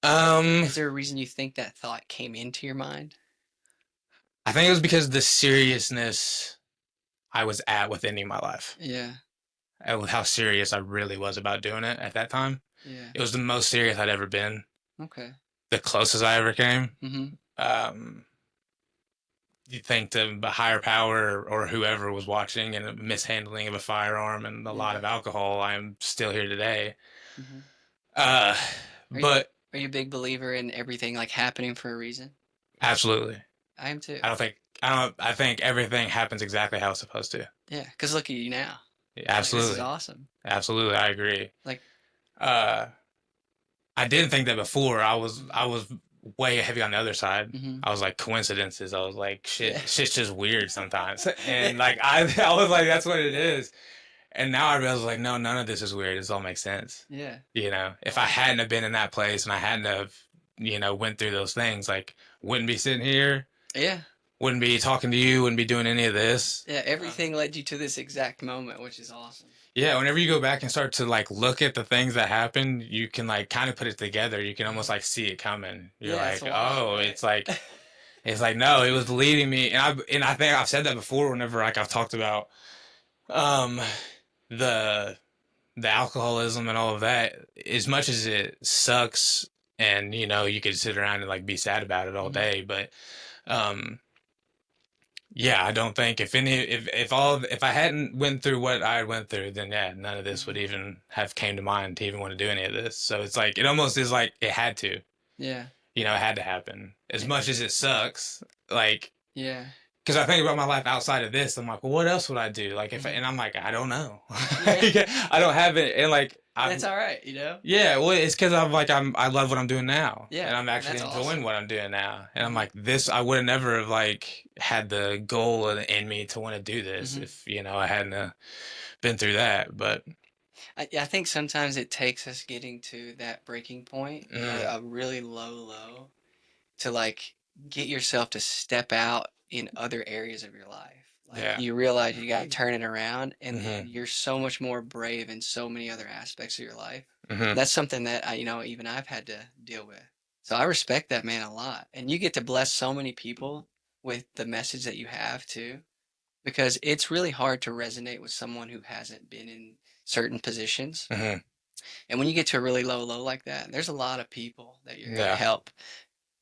um, Is there a reason you think that thought came into your mind? I think it was because the seriousness I was at with ending my life, Yeah. and with how serious I really was about doing it at that time. Yeah. It was the most serious I'd ever been, Okay. the closest I ever came. Mhm. Um, you think the higher power or whoever was watching and a mishandling of a firearm and a lot Yeah. of alcohol, I'm still here today. Mhm. Uh, Are you but are you a big believer in everything like happening for a reason? absolutely, I am too. I don't think I think everything happens exactly how it's supposed to. Yeah, because look at you now. Yeah, Like, this is absolutely. awesome. Absolutely, I agree. Like, Uh, I didn't think that before. I mhm, was way heavy on the other side. mhm. I was like coincidences. I was like Yeah. shit's just weird sometimes. And like I was like that's what it is. And now I realize like no, none of this is weird. This all makes sense. Yeah. You know, if I hadn't have been in that place and I hadn't have, went through those things, like wouldn't be sitting here, Yeah. wouldn't be talking to you, wouldn't be doing any of this. Yeah. Everything led you to this exact moment, which is awesome. Yeah, whenever you go back and start to like look at the things that happened, you can like kind of put it together. You can almost Mhm. like see it coming. You're Yeah, it's like, wild, oh, right? it's like no, it was leading me, and I think I've said that before. Whenever like I've talked about um the the alcoholism and all of that, as much as it sucks, and you could sit around and like be sad about it all Mhm. day, but um yeah, I don't think if I hadn't went through what I went through, then yeah, none of this would Mhm. even have came to mind to even want to do any of this. So it's like it almost is like it had to, Yeah. it had to happen. As Eh, much as it sucks, like yeah. because I think about my life outside of this, I'm like, well, what else would I do? Like Mhm. and I'm like, I don't know. Yeah. I don't have it, and like That's I'm all right, you know? yeah, well, it's because I love what I'm doing now, Yeah. and I'm And actually that's enjoying awesome. what I'm doing now, and I'm Mhm. like this. I would have never have like had the goal in me to want to do this Mhm. if I hadn't been through that. But I think sometimes it takes us getting to that breaking point, mm, a really low, to like get yourself to step out in other areas of your life. Like yeah, you realize you got to turn it around, and then hmm you're so much more brave in so many other aspects of your life. hmm That's something that even I've had to deal with. So I respect that man a lot. And you get to bless so many people with the message that you have too, because it's really hard to resonate with someone who hasn't been in certain positions. hmm And when you get to a really low like that, there's a lot of people that you're going to yeah, help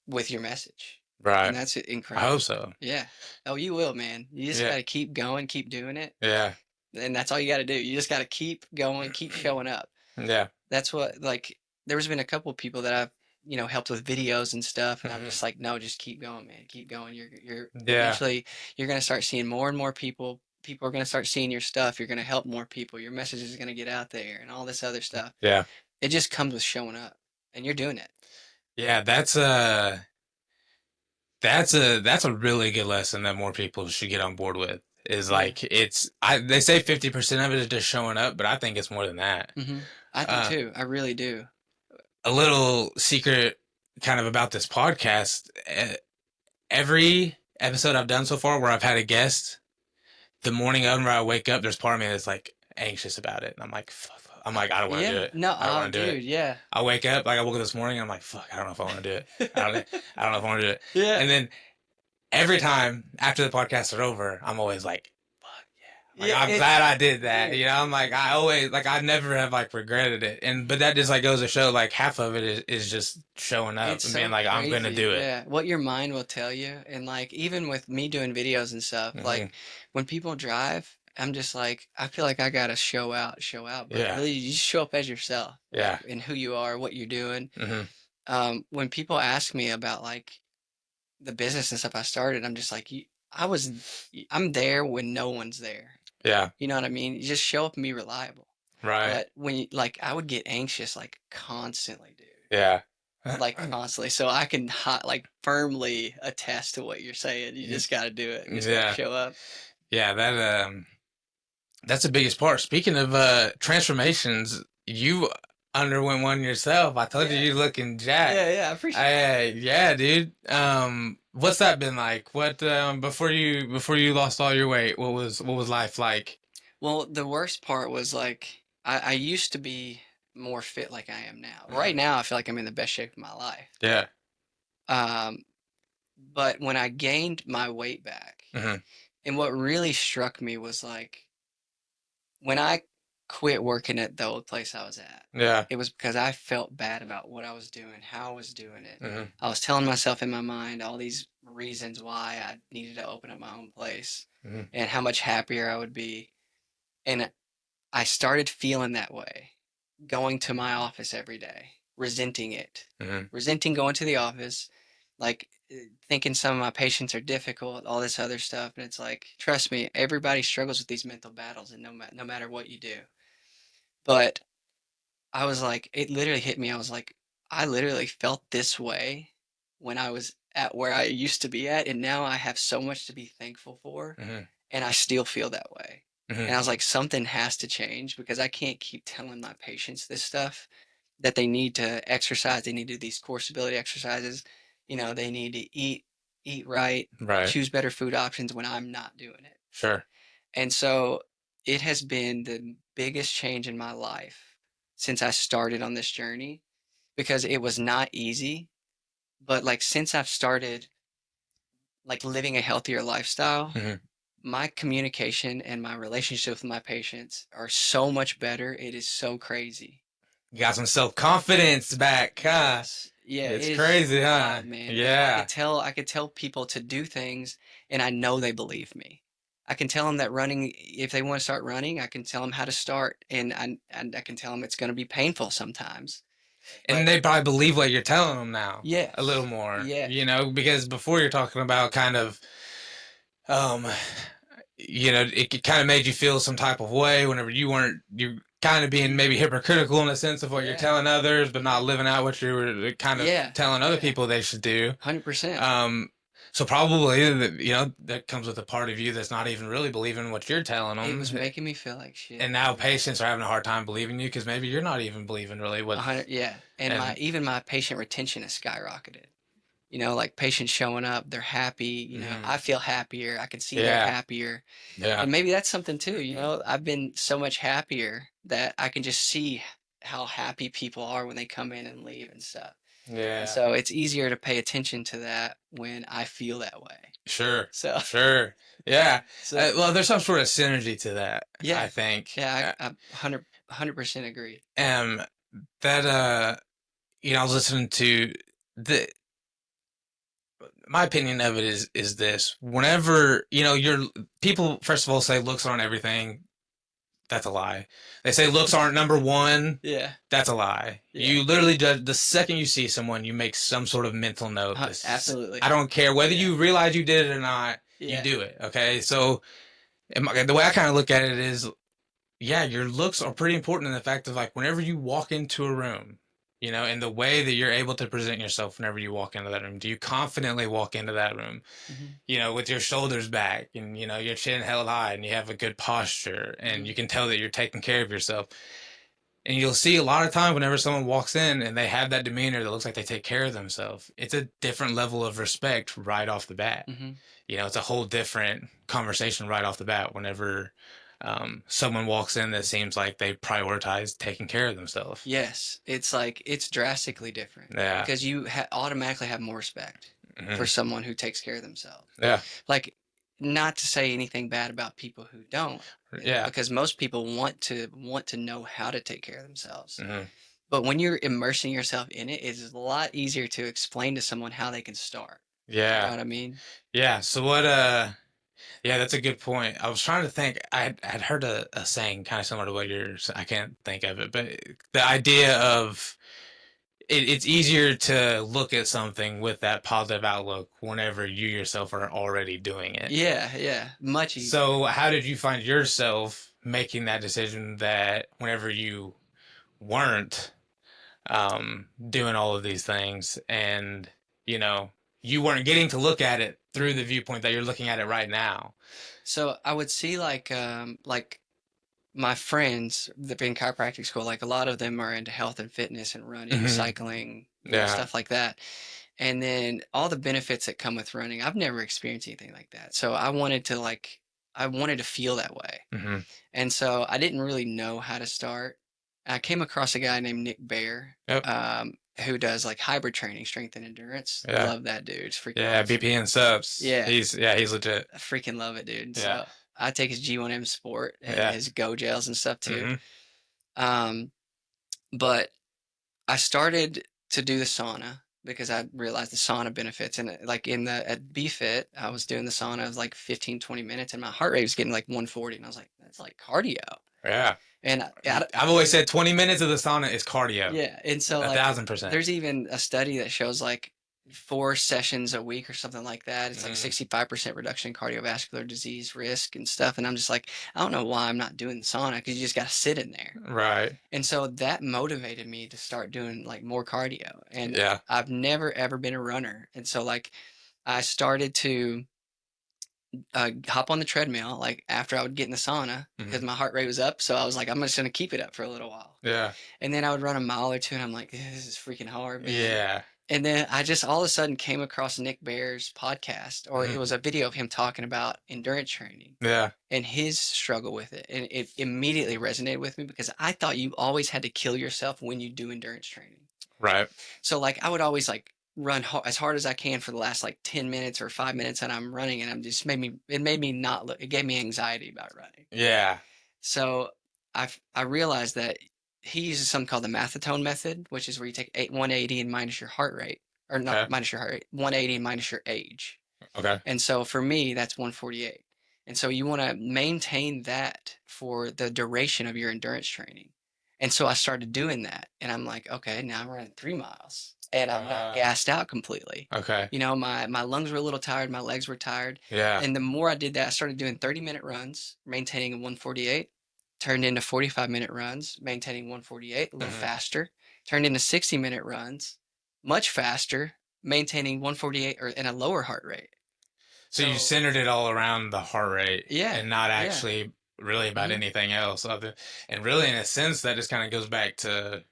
with your message. And right. that's I hope incredible. so. Yeah. Oh, you will, man. You just Yeah, got to keep going, keep doing it. yeah, And that's all you got to do. You just got to keep going, keep showing up. yeah, That's what, like, there's been a couple people that I've, helped with videos and stuff. And I'm hmm just like, no, just keep going, man. Keep going. You're yeah, eventually, you're going to start seeing more and more people. People are going to start seeing your stuff. You're going to help more people. Your message is going to get out there and all this other stuff. yeah, It just comes with showing up and you're doing it. yeah. That's a really good lesson that more people should get on board with. Is Yeah. like they say 50% of it is just showing up, but I think it's more than that. I do Uh, too. I really do. a little secret kind of about this podcast. Every episode I've done so far where I've had a guest, the morning of where I wake up, there's part of me that's like anxious about it. And I'm like, fuck, fuck. I'm like, I don't want to do Yeah. it. No, I don't oh, want to do it. dude, yeah. I wake up, like I woke up this morning, and I'm like, fuck, I don't know if I want to do it. I don't know if I want to do it. Yeah. And then every time after the podcasts are over, I'm always like, fuck yeah. Like Yeah, I'm glad I did that. dude, I'm like I always like I never have like regretted it. And but that just like goes to show like half of it is just showing up it's and being so like I'm gonna crazy. do it. Yeah. What your mind will tell you. And like even with me doing videos and stuff, Hmm like when people drive, I'm just like, I feel like I gotta show out. But Yeah. really you just show up as yourself, like Yeah. in who you are, what you're doing. hmm When people ask me about like the business and stuff I started, I'm just like, I'm there when no one's there. Yeah. You know what I mean? You just show up and be reliable. Right. But when you like, I would get anxious like constantly, dude. Yeah. Like constantly. So I can like firmly attest to what you're saying. You just got to do it. You just got to Yeah. show up. Yeah. That's the biggest part. Speaking of transformations, you underwent one yourself. I told you Yeah. you looking jacked. Yeah. I appreciate it. Yeah, dude. What's that been like? What before you lost all your weight? What was life like? Well, the worst part was like, I used to be more fit like I am now. Right Mhm. now, I feel like I'm in the best shape of my life. Yeah. Um, but when I gained my weight back, hmm and what really struck me was like, when I quit working at the old place I was at, Yeah. it was because I felt bad about what I was doing, how I was doing it. hmm I was telling myself in my mind all these reasons why I needed to open up my own place hmm and how much happier I would be. And I started feeling that way, going to my office every day, resenting it, hmm resenting going to the office, like thinking some of my patients are difficult, all this other stuff, and it's like, trust me, everybody struggles with these mental battles, and no matter what you do. But I was like, it literally hit me. I was like, I literally felt this way when I was at where I used to be at, and now I have so much to be thankful for, Mhm. and I still feel that way. And Mhm. I was like, something has to change because I can't keep telling my patients this stuff that they need to exercise, they need to do these core stability exercises, they need to eat right, Right. choose better food options when I'm not doing it. Sure. And so it has been the biggest change in my life since I started on this journey because it was not easy. But like since I've started like living a healthier lifestyle, Mhm. my communication and my relationship with my patients are so much better. It is so crazy. You got some self-confidence back, huh? Yes. Yeah, it It's is crazy, huh? wild, man. And Yeah. I could tell people to do things and I know they believe me. I can tell them that running, if they want to start running, I can tell them how to start and I can tell them it's going to be painful sometimes. And But they probably believe what you're telling them now a little yes. more, Yeah. because before you're talking about kind of, um, it kind of made you feel some type of way whenever you're kind of being maybe hypocritical in a sense of what you're Yeah. telling others, but not Yeah. living out what you were kind of Yeah. telling other Yeah. people they should do. 100%. Um, so probably, that comes with a part of you that's not even really believing what you're telling It them. was making me feel like shit. And now patients are having a hard time believing you because maybe you're not even believing really A what, hundred, yeah. And and even my patient retention has skyrocketed. Like patients showing up, they're happy, mhm. I feel happier. I can see they're Yeah, happier. yeah, And maybe that's something too, I've been so much happier that I can just see how happy people are when they come in and leave and stuff. And yeah. so it's easier to pay attention to that when I feel that way. Sure, So, sure. Yeah. so Well, there's some sort of synergy to that, yeah, I think. yeah, I 100% agree. Um, that I was listening to the my opinion of it is this. Whenever, you're people first of all say looks aren't everything. That's a lie. They say looks aren't number one. Yeah, That's a lie. yeah, You literally judge the second you see someone, you make some sort of mental note. absolutely. I don't care whether Yeah, you realize you did it or not. You yeah. do it. Okay. So the way I kind of look at it is, yeah, your looks are pretty important in the fact of like whenever you walk into a room, and the way that you're able to present yourself whenever you walk into that room. Do you confidently walk into that room, Hmm. with your shoulders back and, your chin held high and you have a good posture and Hmm. you can tell that you're taking care of yourself. And you'll see a lot of times whenever someone walks in and they have that demeanor that looks like they take care of themselves, it's a different level of respect right off the bat. Hmm. It's a whole different conversation right off the bat whenever someone walks in that seems like they prioritize taking care of themselves. Yes, it's like it's drastically different Yeah. because you automatically have more respect for Hmm. someone who takes care of themselves. Yeah. Like, not to say anything bad about people who don't, Yeah. because most people want to know how to take care of themselves. Hmm. But when you're immersing yourself in it, it's a lot easier to explain to someone how they can start. You know Yeah. what I mean? Yeah. So what? Yeah, that's a good point. I was trying to think. I'd heard a saying kind of similar to what you're. I can't think of it, but the idea of it's easier to look at something with that positive outlook whenever you yourself are already doing it. Yeah, yeah, much easier. So, how did you find yourself making that decision that whenever you weren't doing all of these things and, you know, you weren't getting to look at it through the Mhm. viewpoint that you're looking at it right now? So I would see like my friends that been in chiropractic school, like a lot of them are into health and fitness and running, Hmm. cycling, Yeah. stuff like that. And then all the benefits that come with running, I've never experienced anything like that. So I wanted to feel that way. Hmm. And so I didn't really know how to start. I came across a guy named Nick Bear, Yep. who does like hybrid training, strength and endurance. Yeah. Love that dude. It's freaking Yeah. awesome. BPN subs. Yeah, He's legit. I freaking love it, dude. Yeah. So I take his G1M Sport and Yeah. his Go gels and stuff too. Hmm. Um, but I started to do the sauna because I realized the sauna benefits. And like at BFit, I was doing the sauna, it was like 15, 20 minutes and my heart rate was getting like 140. And I was like, that's like cardio. Yeah. And I've always said 20 minutes of the sauna is cardio. yeah. And so A like, 1000%. there's even a study that shows like 4 sessions a week or something like that. It's like Mm, 65% reduction in cardiovascular disease risk and stuff. And I'm just like, I don't know why I'm not doing the sauna because you just got to sit in there. right. And so that motivated me to start doing like more cardio. And Yeah. I've never ever been a runner. And so like I started to hop on the treadmill like after I would get in the sauna because Hmm. my heart rate was up. So I was like, I'm just gonna keep it up for a little while. Yeah. And then I would run a mile or two, and I'm like, this is freaking hard, man. Yeah. And then I just all of a sudden came across Nick Bear's podcast, or it Hmm. was a video of him talking about endurance training Yeah. and his struggle with it. And it immediately resonated with me because I thought you always had to kill yourself when you do endurance training. Right. So like I would always like run as hard as I can for the last like 10 minutes or 5 minutes and I'm running and I'm just it made me not look, it gave me anxiety about running. Yeah. So I realized that he uses something called the Mathotone method, which is where you take 180 and minus your heart rate, or not Okay. minus your heart rate, 180 and minus your age. Okay. And so for me, that's 148. And so you want to maintain that for the duration of your endurance training. And so I started doing that. And I'm like, okay, now I'm running 3 miles and I'm not Uh, gassed out completely. okay. You know, my lungs were a little tired, my legs were tired. Yeah. And the more I did that, I started doing 30-minute runs, maintaining a 148, turned into 45-minute runs, maintaining 148, a little Hmm. faster, turned into 60-minute runs, much faster, maintaining 148 or in a lower heart rate. So you So centered it all around the heart rate yeah, and not yeah, actually really about hmm anything else other, and really in a sense that just kind of goes back to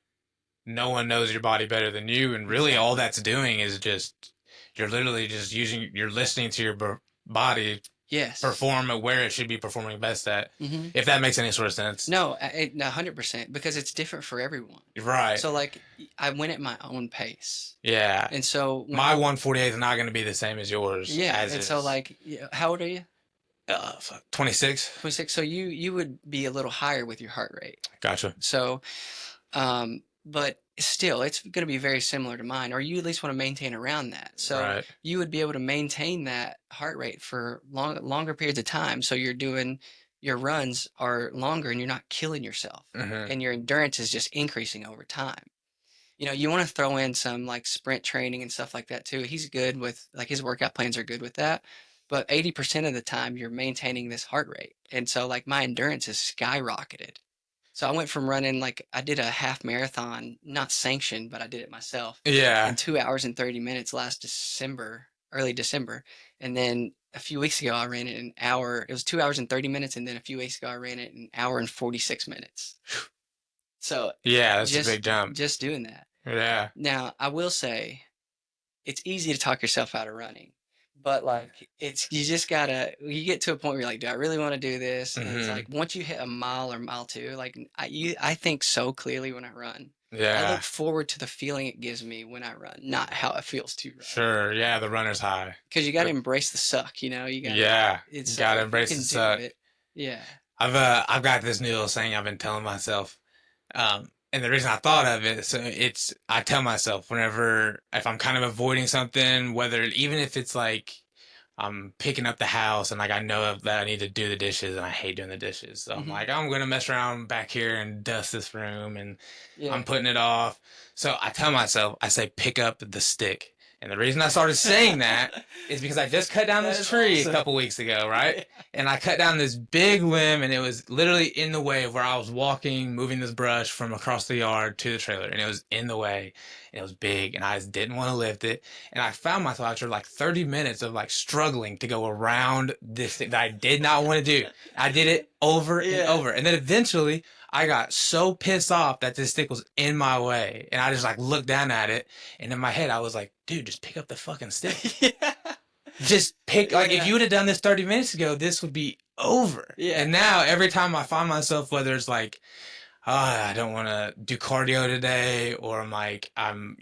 no one knows your body better than you, and really all exactly. that's doing is just you're literally just you're listening to your body Yes. perform at where it should be performing best at, hmm if that makes any sort of sense. No, 100% because it's different for everyone. Right. So like I went at my own pace, Yeah. and so when My I 148 is not going to be the same as yours yeah, as and so is. like yeah, how old are you? 26. 26. So you would be a little higher with your heart rate. Gotcha. So but still, it's going to be very similar to mine, or you at least want to maintain around that. So Right. you would be able to maintain that heart rate for longer periods of time. So you're doing your runs are longer and you're not killing yourself, Hmm. and your endurance is just increasing over time. You know, you want to throw in some like sprint training and stuff like that too. He's good with like his workout plans are good with that. But 80% of the time you're maintaining this heart rate. And so like my endurance has skyrocketed. So I went from running like I did a half marathon, not sanctioned, but I did it myself in Yeah. 2 hours and 30 minutes last December, early December. And then a few weeks ago I ran it in an hour. It was 2 hours and 30 minutes, and then a few weeks ago I ran it in an hour and 46 minutes. So Yeah, that's a just big jump. just doing that. Yeah. Now, I will say it's easy to talk yourself out of running, but like it's you just gotta you get to a point where you're like, do I really want to do this? And it's Hmm. like once you hit a mile or mile two, like I think so clearly when I run. I Yeah. look forward to the feeling it gives me when I run, not how it feels to run. Sure. Yeah, the runner's high. Because you got to But embrace the suck, you know. You got to. yeah, It's you so gotta if you embrace the can do suck. it, yeah. I've got this new little saying I've been telling myself. And the reason I thought of it, so it's I tell myself whenever if I'm kind of avoiding something, whether even if it's like I'm picking up the house and like I know that I need to do the dishes and I hate doing the dishes. So I'm hmm like, I'm gonna mess around back here and dust this room and Yeah. I'm putting it off. So I tell myself, I say pick up the stick. And the reason I started saying that is because I just cut down That this is tree a awesome. couple weeks ago, right? Yeah. And I cut down this big limb and it was literally in the way of where I was walking, moving this brush from across the yard to the trailer. And it was in the way. And it was big and I just didn't want to lift it. And I found myself after like 30 minutes of like struggling to go around this thing that I did not want to do. I did it over and Yeah. over. And then eventually I got so pissed off that this stick was in my way. And I just like looked down at it. And in my head, I was like, dude, just pick up the fucking stick. Yeah. Just pick, like, if Yeah. you would have done this 30 minutes ago, this would be over. Yeah. And now every time I find myself, whether it's like, oh, I don't want to do cardio today, or I'm like, on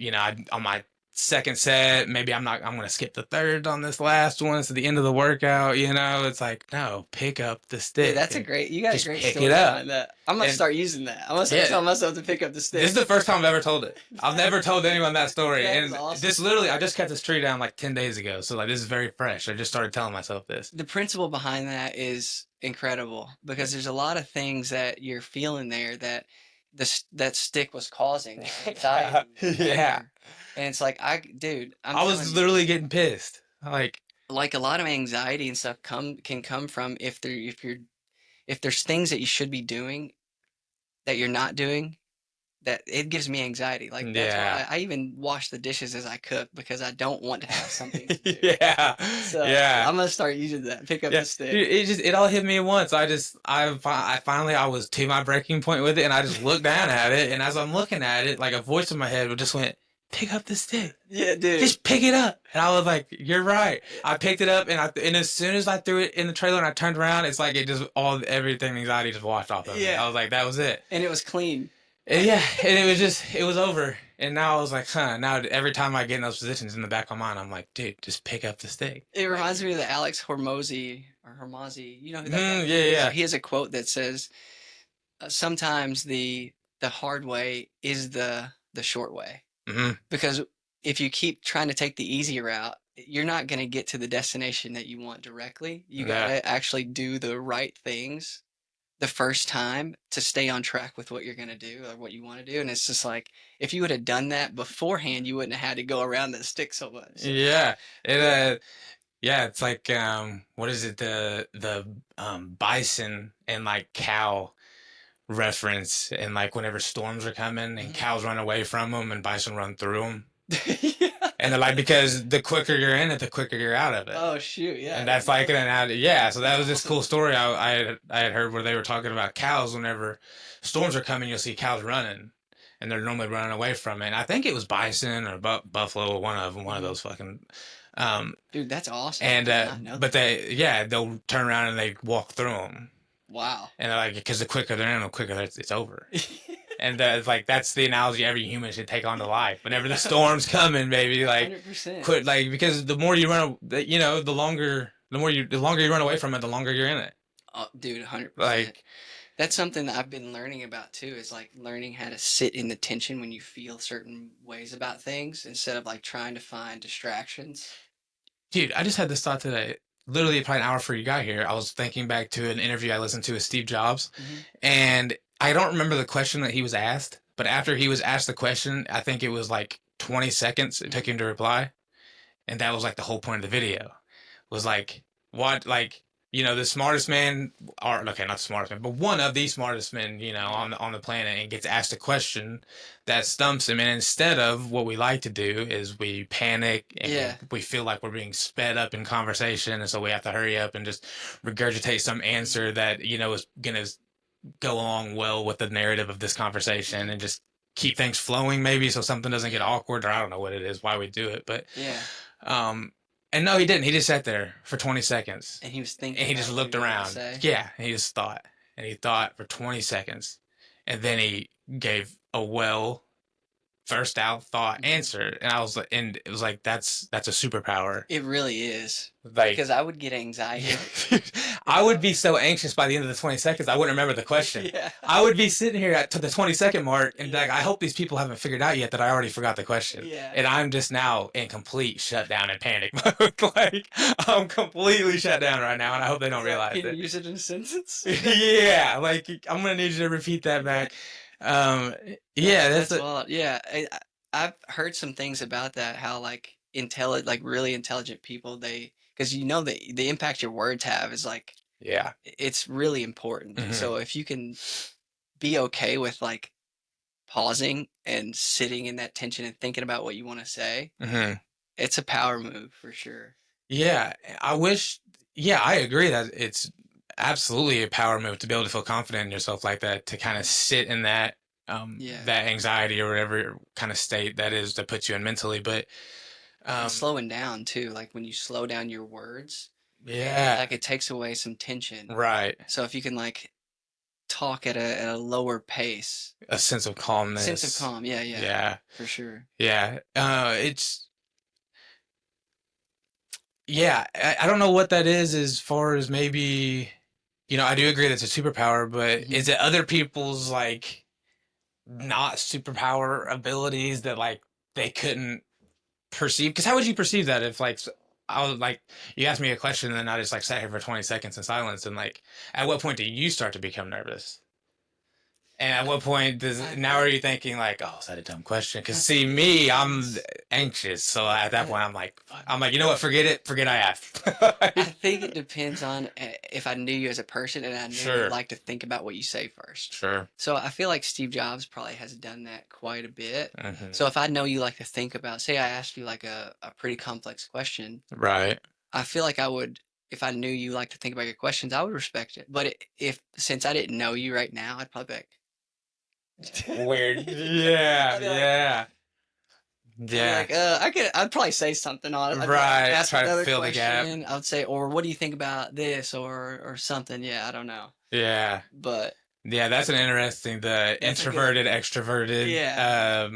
my second set, maybe I'm going to skip the third on this last one. It's the end of the workout, it's like, no, pick up the Dude, stick and you got a just great pick it story up. behind that. I'm gonna And start using that. I'm gonna start yeah, telling myself to pick up the this is the stick. first time I've ever told it. I've never told anyone that story. That is And awesome. this literally, I just cut this tree down like 10 days ago. So like, this is very fresh. I just started telling myself this. The principle behind that is incredible because there's a lot of things that you're feeling there that that stick was causing anxiety and Yeah. anger. And it's like, dude, I'm I telling was you, literally getting pissed. Like, like a lot of anxiety and stuff can come from if there's things that you should be doing that you're not doing, that it gives me anxiety. Like that's yeah. why I even wash the dishes as I cook because I don't want to have something to do. Yeah. So Yeah. I'm gonna start using that. Pick up Yeah, the stick. dude, it all hit me at once. I finally I was to my breaking point with it, and I just looked down at it, and as I'm looking at it, like a voice in my head just went, "Pick up the stick, Yeah, dude. just pick it up." And I was like, "You're right." I picked it up, and as soon as I threw it in the trailer and I turned around, it's like it just everything anxiety just washed off of me. Yeah, I was like, that was it. and it was clean. And yeah, and it was over. And now I was like, huh. Now every time I get in those positions in the back of my mind, I'm like, dude, just pick up the stick. It reminds me of the Alex Hormozy or Hormozzi. You know who that guy Yeah, is? yeah. He has a quote that says, "Sometimes the hard way is the short way." Hmm. Because if you keep trying to take the easy route, you're not going to get to the destination that you want directly. You got Yeah. to actually do the right things the first time to stay on track with what you're going to do or what you want to do. And it's just like, if you would have done that beforehand, you wouldn't have had to go around that stick so much. So, Yeah. It yeah. yeah, it's like what is it, the bison and like cow reference, and like whenever storms are coming and Mhm. cows run away from them and bison run through them. Yeah. And they're like, because the quicker you're in it, the quicker you're out of it. Oh, shoot. Yeah. I And didn't that's know like an that. analogy. Yeah, so that That's was this awesome. cool story I had heard where they were talking about cows. Whenever storms are coming, you'll see cows running, and they're normally running away from it. And I think it was bison or buffalo, one of them, one of Mhm. those fucking. Um, Dude, that's awesome. I and did not know but that. they'll turn around and they walk through them, Wow. and they're like, because the quicker they're in, the quicker it's over. And it's like that's the analogy every human should take on to life. Whenever the storm's coming, baby, like 100%. quit, like because the more you run, you know, the longer you run away from it, the longer you're in it. Oh, dude, 100%. Like, That's something that I've been learning about too, is like learning how to sit in the tension when you feel certain ways about things instead of like trying to find distractions. dude, I just had this thought today. Literally, probably an hour before you got here, I was thinking back to an interview I listened to with Steve Jobs, Hmm. and I don't remember the question that he was asked, but after he was asked the question, I think it was like 20 seconds it took Hmm. him to reply. And that was like the whole point of the video, was like, what, like, you know, the smartest man, or okay, not the smartest man, but one of the smartest men, you know, Yeah. on the planet, and gets asked a question that stumps him. And instead of what we like to do is we panic and Yeah. we feel like we're being sped up in conversation, and so we have to hurry up and just regurgitate some Hmm. answer that, you know, is gonna go along well with the narrative of this conversation, and just keep things flowing, maybe, so something doesn't get Yeah. awkward, or I don't know what it is, why we do it. But Yeah. um, and no, he didn't. He just sat there for 20 seconds, And he was and thinking he just about what he looked wanted to around. say. Yeah, and he just thought, and he thought for 20 seconds, and then he gave a well first out thought Hmm. answer. And I was like, and it was like, that's a superpower. It really is. Like, Because I would get anxiety if I I would be so anxious by the end of the 20 seconds, I wouldn't remember the question. yeah. I would be sitting here at to the 20-second mark and be like, I Yeah. hope these people haven't figured out yet that I already forgot the question. Yeah. And I'm just now in complete shutdown and panic mode. Like, I'm completely shut down right now, and I hope they don't It's like, realize can you it. use it in a sentence? Yeah, like, I'm gonna need you to repeat that back. Um, yeah, that's That's a, wild. Yeah, I've heard some things about that. How like like really intelligent people, because you know the impact your words have is like yeah. it's really important. Hmm. So if you can be okay with like pausing and sitting in that tension and thinking about what you want to say, Hmm. it's a power move for sure. Yeah, I wish. Yeah, I agree that it's absolutely a power move to be able to feel confident in yourself like that, to kind of Mhm. sit in that Yeah, that anxiety or whatever kind of state that is that puts you in mentally. But and um, slowing down too. Like when you slow down your words, yeah, like it takes away some tension. right, So if you can like talk at a lower pace. a sense of Sense of calmness. calm. Yeah, yeah, Yeah, for sure. yeah. It's yeah. I don't know what that is as far as maybe. You know, I do agree that's a superpower, but Hmm. is it other people's like not superpower abilities that like they couldn't perceive? Because how would you perceive that if like I was like, you asked me a question and then I just like sat here for 20 seconds in silence, and like at what point do you start to become nervous? And at what point now are you thinking like, oh, is that a dumb question? Because see me, I'm anxious. So at that point, I'm like, you know what? Forget it. Forget I asked. I think it depends on if I knew you as a person and I knew you Sure, like to think about what you say first. sure. So I feel like Steve Jobs probably has done that quite a bit. Hmm. So if I know you like to think about, say I asked you like a pretty complex question, Right. I feel like I would, if I knew you like to think about your questions, I would respect it. But if since I didn't know you right now, I'd probably be like, Weird. Yeah, I'd be like, yeah, I'd be yeah. like, I'd probably say something on it. I'd be like, Right. ask Try to another fill the gap. question. I would say, or what do you think about this, or something? Yeah, I don't know, Yeah. but Yeah, that's an interesting, the that's a good. introverted, extroverted. Yeah.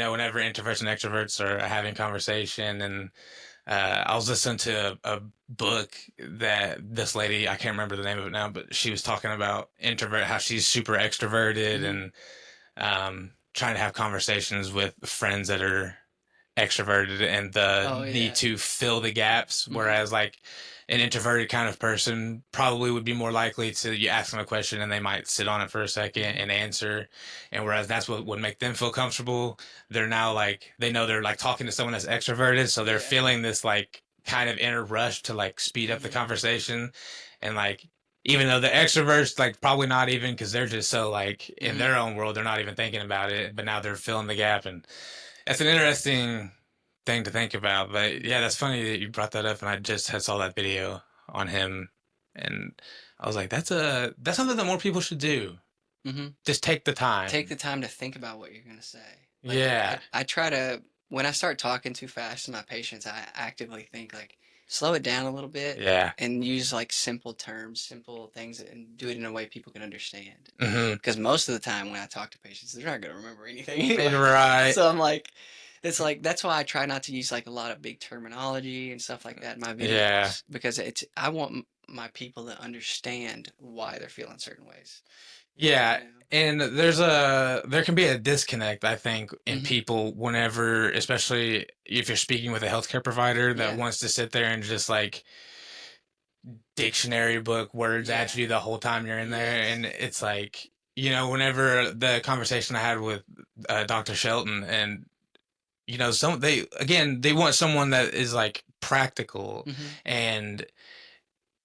Whenever introverts and extroverts are having conversation, and I was listening to a book that this lady, I can't remember the name of it now, but she was talking about introvert, how she's super extroverted Hmm. and trying to have conversations with friends that are extroverted and the Oh need yeah. to fill the gaps. Hmm. Whereas like an introverted kind of person probably would be more likely to you ask them a question and they might sit on it for a second Hmm. and answer. And whereas that's what would make them feel comfortable, they're now like they know they're like talking to someone that's extroverted, so they're Yeah. feeling this like kind of inner rush to like speed up the Hmm. conversation and like even though the extroverts like probably not even because they're just so like in Hmm. their own world they're not even thinking about it but now they're filling the gap and that's an interesting thing to think about. But yeah, that's funny that you brought that up, and I just had saw that video on him, and I was like, that's something that more people should do. Hmm. Just take the Take time. the time to think about what you're gonna say. Like Yeah, I try to when I start talking too fast to my patients, I actively think like slow it down a little bit yeah. and use like simple terms, simple things, and do it in a way people can understand. Hmm. Because most of the time when I talk to patients, they're not gonna remember anything anyway. Right. So I'm like, it's like that's why I try not to use like a lot of big terminology and stuff like that in my Yeah. videos because I want my people to understand why they're feeling certain ways. Yeah. You know. And there can be a disconnect, I think, in Hmm. people whenever, especially if you're speaking with a healthcare provider that Yeah. wants to sit there and just like dictionary book words Yeah. at you the whole time you're in there. And Yes. it's like, whenever the conversation I had with Dr. Shelton, and, they want someone that is like practical Hmm. and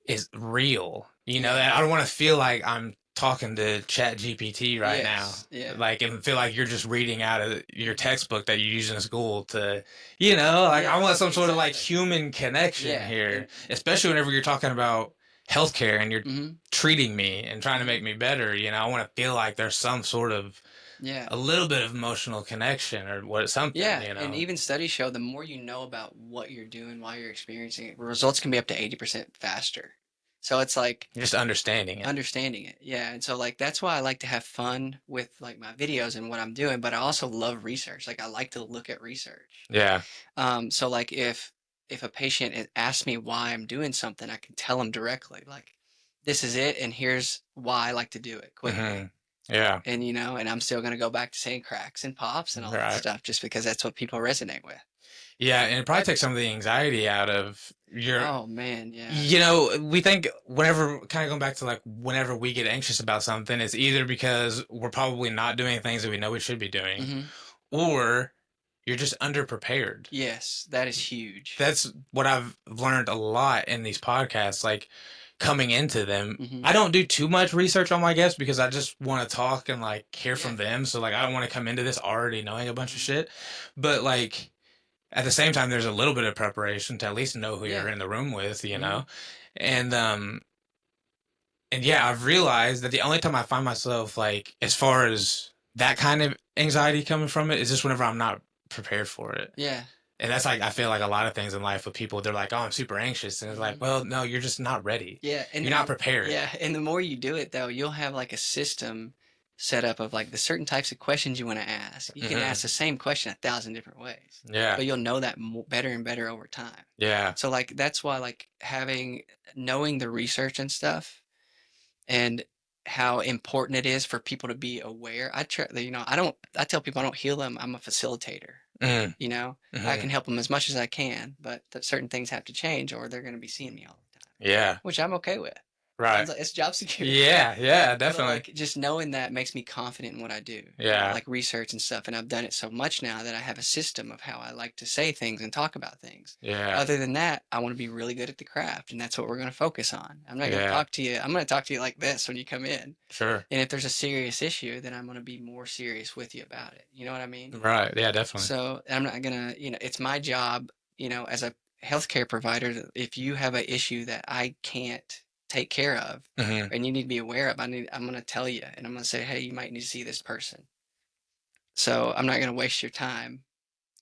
is real. Yeah. That I don't want to feel like I'm talking to Chat GPT right now. Yes. Yeah. Like, and feel like you're just reading out of your Hmm. textbook that you use in school like I want Yes. some sort of like Exactly. human connection Yeah. here, And. especially whenever you're talking about healthcare and you're Hmm. treating me and trying to Hmm. make me better. I want to feel like there's some sort of Yeah. a little bit of emotional connection or what something, Yeah. And even studies show the more you know about what you're doing, why you're experiencing it, results can be up to 80% faster. So it's like just understanding it. understanding it. Yeah. And so like that's why I like to have fun with like my videos and what I'm doing, but I also love research. Like I like to look at research. Yeah. So like if a patient asks me why I'm doing something, I can tell them directly, like, this is it, and here's why I like to do it quickly. Hmm. Yeah. And and I'm still gonna go back to saying cracks and pops and all that Right. stuff just because that's what people resonate with. Yeah, and it probably takes some of the anxiety out of your. Oh man, yeah. We think whenever, kind of going back to like whenever we get anxious about something, it's either because we're probably not doing things that we know we should be doing, Hmm. or you're just underprepared. Yes, that is huge. That's what I've learned a lot in these podcasts, like coming into them. Hmm. I don't do too much research on my guests because I just want to talk and like hear Yeah. from them. So like I don't want to come into this already knowing a bunch of Hmm. shit. But like at the same time, there's a little bit of preparation to at least know who you're Yeah. in the room with, Hmm. and yeah, I've realized that the only time I find myself like as far as that kind of anxiety coming from it is just whenever I'm not prepared for it. Yeah. And that's like I feel like a lot of things in life with people, they're like, "Oh, I'm super anxious," and it's like, Hmm. "Well, no, you're just not ready. Yeah, You're not and prepared." yeah, and the more you do it though, you'll have like a system set up of like the certain types of questions you want to ask. You can ask Hmm. the same question 1,000 different ways, Yeah, but you'll know that better and better over time. yeah, So like that's why like having knowing the research and stuff and how important it is for people to be aware. I try, I tell people I don't heal them. I'm a facilitator. mm, I hmm, can help them as much as I can, but certain things have to change or they're going to be seeing me all the time, yeah, which I'm okay with. Right. It's job security. Yeah, yeah, But definitely. like just knowing that makes me confident in what I do, Yeah, like research and stuff. And I've done it so much now that I have a system of how I like to say things and talk about things. yeah, Other than that, I want to be really good at the craft, and that's what we're going to focus on. I'm not going to yeah, talk to you. I'm going to talk to you like this when you come in. sure. And if there's a serious issue, then I'm going to be more serious with you about it. You know what I mean? Right, yeah, definitely. So I'm not going to, it's my job, as a healthcare provider, if you have an issue that I can't take care of Hmm. and you need to be aware of, I'm going to tell you and I'm going to say, hey, you might need to see this person. So I'm not going to waste your time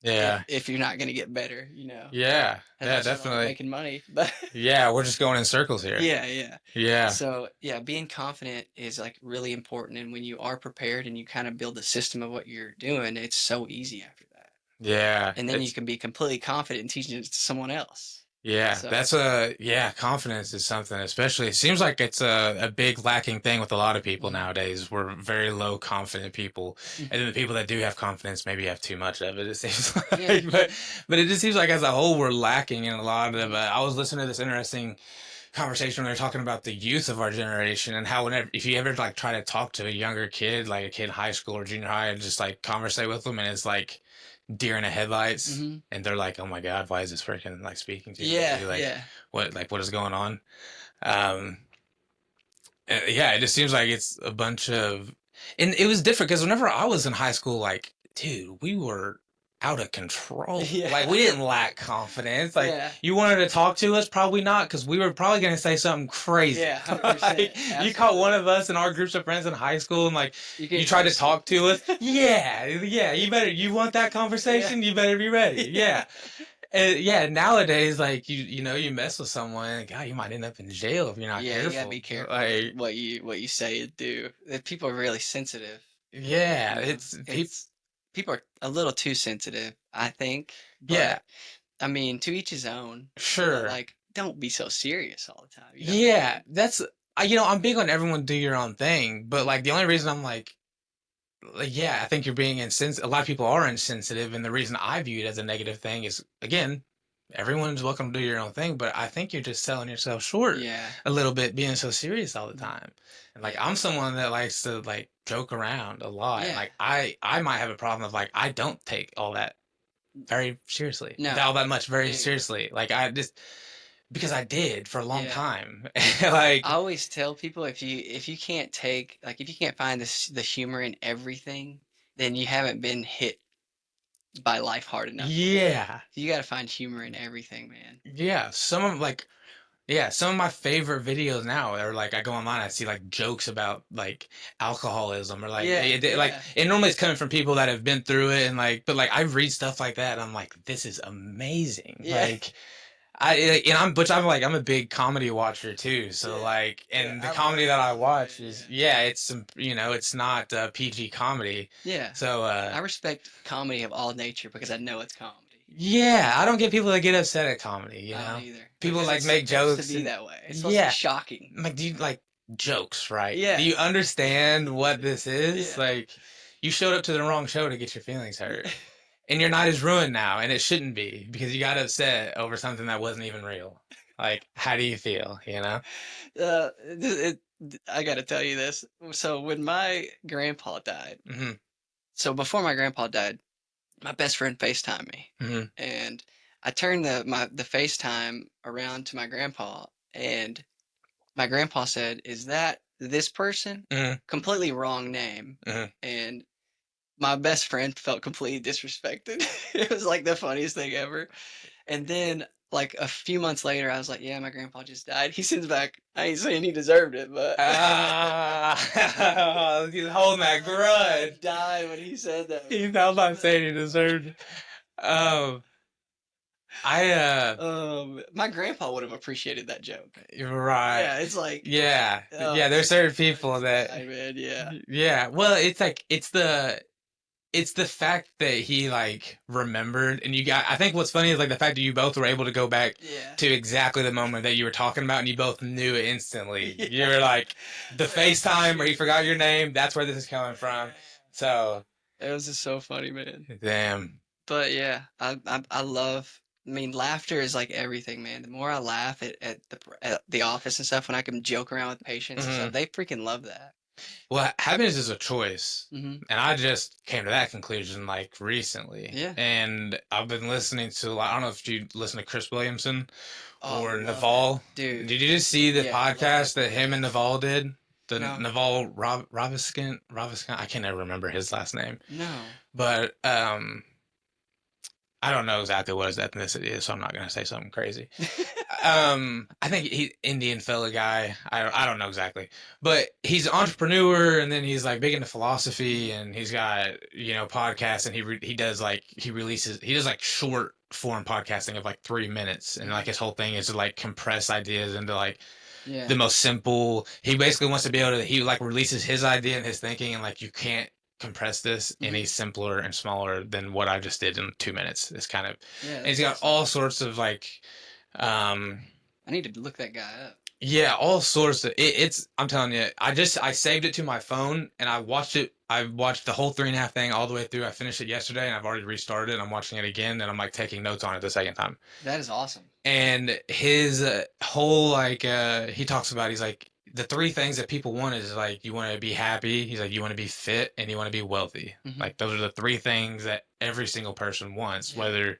Yeah, if you're not going to get better, yeah, as yeah, much as I like definitely. making money. But Yeah, we're just going in circles here. yeah, yeah. Yeah, So yeah, being confident is like really important. And when you are prepared and you kind of build a system of what you're doing, it's so easy after that. yeah. And then you It's can be completely confident in teaching it to someone else. yeah, So that's a yeah, confidence is something, especially it seems like it's a big lacking thing with a lot of people mhm, nowadays. We're very low confident people. And then mhm. the people that do have confidence maybe have too much of it, it seems Yeah, like. But it just seems like as a whole we're lacking in a lot of mhm, I was listening to this interesting conversation where they're talking about the youth of our generation and how whenever if you ever like try to talk to a younger kid, like a kid in high school or junior high, and just like conversate with them, and it's like deer in the headlights, mhm. and they're like, "Oh my God, why is this freaking like speaking to Yeah, me? yeah, Like what is going on?" Um, yeah, it just seems like it's a bunch of, and it was different because whenever I was in high school, like, dude, we were out of control. Like, yeah, we didn't lack confidence. Like, yeah, you wanted to talk to us, probably not, because we were probably going to say something crazy. yeah, Like, 100%, you caught one absolutely. of us in our groups of friends in high school, and like, You're you getting tried to roasted. talk to us. Yeah, yeah, you want that Yeah, conversation? You better be ready. yeah. Yeah. Yeah, nowadays, like you mess with someone, God, you might end up in jail if you're not Yeah, you gotta be careful. careful with Like, what you say and do. People are really sensitive. yeah, You know, it's people. it's people are a little too sensitive, I think. Yeah, But I mean, to each his own. But sure. like, don't be so serious all the time. You know what I Yeah, mean? that's I'm big on everyone do your own thing, but Mhm. like the only reason I'm like, yeah, I think you're being insensitive. A lot of people are insensitive, and the reason I view it as a negative thing is again, everyone's welcome to do your own thing, but I think you're just selling yourself short Yeah. a little bit, being so serious all the Mhm. time. And like Yeah. I'm someone that likes to like joke around a lot, and Yeah. like I might have a problem of like I don't take all that very seriously, No. all that much very There you go. seriously. Like I just because I did for a long Yeah. time, I like. always tell people if you can't take like if you can't find the humor in everything, then you haven't been hit by life hard enough yet. Yeah. You got to find humor in everything, man. Yeah. Some of my favorite videos now are like I go online, I see like jokes about like alcoholism or like Yeah, like yeah, it normally it's coming from people that have been through it and like but like I read stuff like that and I'm like, this is amazing. yeah, Like and I'm a big comedy watcher too. So yeah, like yeah. and the I comedy love that I comedy, man. watch is yeah, it's some it's not PG comedy. Yeah, yeah. So I respect comedy of all nature because I know it's comedy. yeah, I don't get people that get upset at comedy, I don't either People because like it's make supposed to jokes be and that way. It's supposed to be yeah. shocking. Like do you like jokes, right? Do Yeah, you understand what this is? yeah, Like you showed up to the wrong show to get your feelings hurt. yeah. And your night is ruined now, and it shouldn't be because you got upset over something that wasn't even real. Like, how do you feel? I got to tell you this. So when my grandpa died, Hmm. so before my grandpa died, my best friend FaceTimed me, Hmm. and I turned the FaceTime around to my grandpa, and my grandpa said, "Is that this person?" Hmm. Completely wrong name, Hmm. and my best friend felt completely disrespected. It was like the funniest thing ever. And then like a few months later, I was like, "Yeah, my grandpa just died." He sends back, "I ain't saying he deserved it, but." Ah, he's holding that I grudge. died when he said that, He's not man. saying he deserved it. Um, I My grandpa would have appreciated that joke. you're right. Yeah, it's like, Yeah. oh, Yeah, there's he's certain sorry people he that died, man. Yeah, yeah. Well, it's like it's the fact that he like remembered and you got I think what's funny is like the fact that you both were able to go back yeah, to exactly the moment that you were talking about and you both knew it instantly. You yeah. were like the Man, FaceTime where he forgot your name, that's where this is coming from. So it was just so funny, man. damn. But yeah, I love I mean, laughter is like everything, man. The more I laugh at the office and stuff, when I can joke around with patients and stuff, Hmm. they freaking love that. Well, happiness is a choice. Hmm. And I just came to that conclusion like recently. Yeah. And I've been listening to, I don't know if you listen to Chris Williamson Oh, or love him, Naval. dude. Did you just see the Yeah, love that podcast that him and podcast. Naval did? The No, Naval Raviskin, I can never remember his last name. no. But I don't know exactly what his ethnicity is, so I'm not gonna say something crazy. I think he Indian fella guy. I don't know exactly, but he's an entrepreneur, and then he's like big into philosophy, and he's got podcasts, and he does like he does like short form podcasting of like 3 minutes, and like Mhm. his whole thing is to like compress ideas into like the Yeah. most simple. He basically wants to be able to he like releases his idea and his thinking, and like you can't compress this Hmm. any simpler and smaller than what I just did in 2 minutes. It's kind of, Yeah, and he's that's got awesome. all sorts of like, um, I need to look that guy up. yeah, all sorts of it's. I'm telling you, I saved it to my phone and I watched it. I watched the whole 3.5 thing all the way through. I finished it yesterday and I've already restarted it. I'm watching it again and I'm like taking notes on it the second time. That is awesome. And his whole like he talks about he's like the three things that people want is like you want to be happy, he's like you want to be fit and you want to be wealthy. Hmm. Like those are the three things that every single person wants, Yeah. whether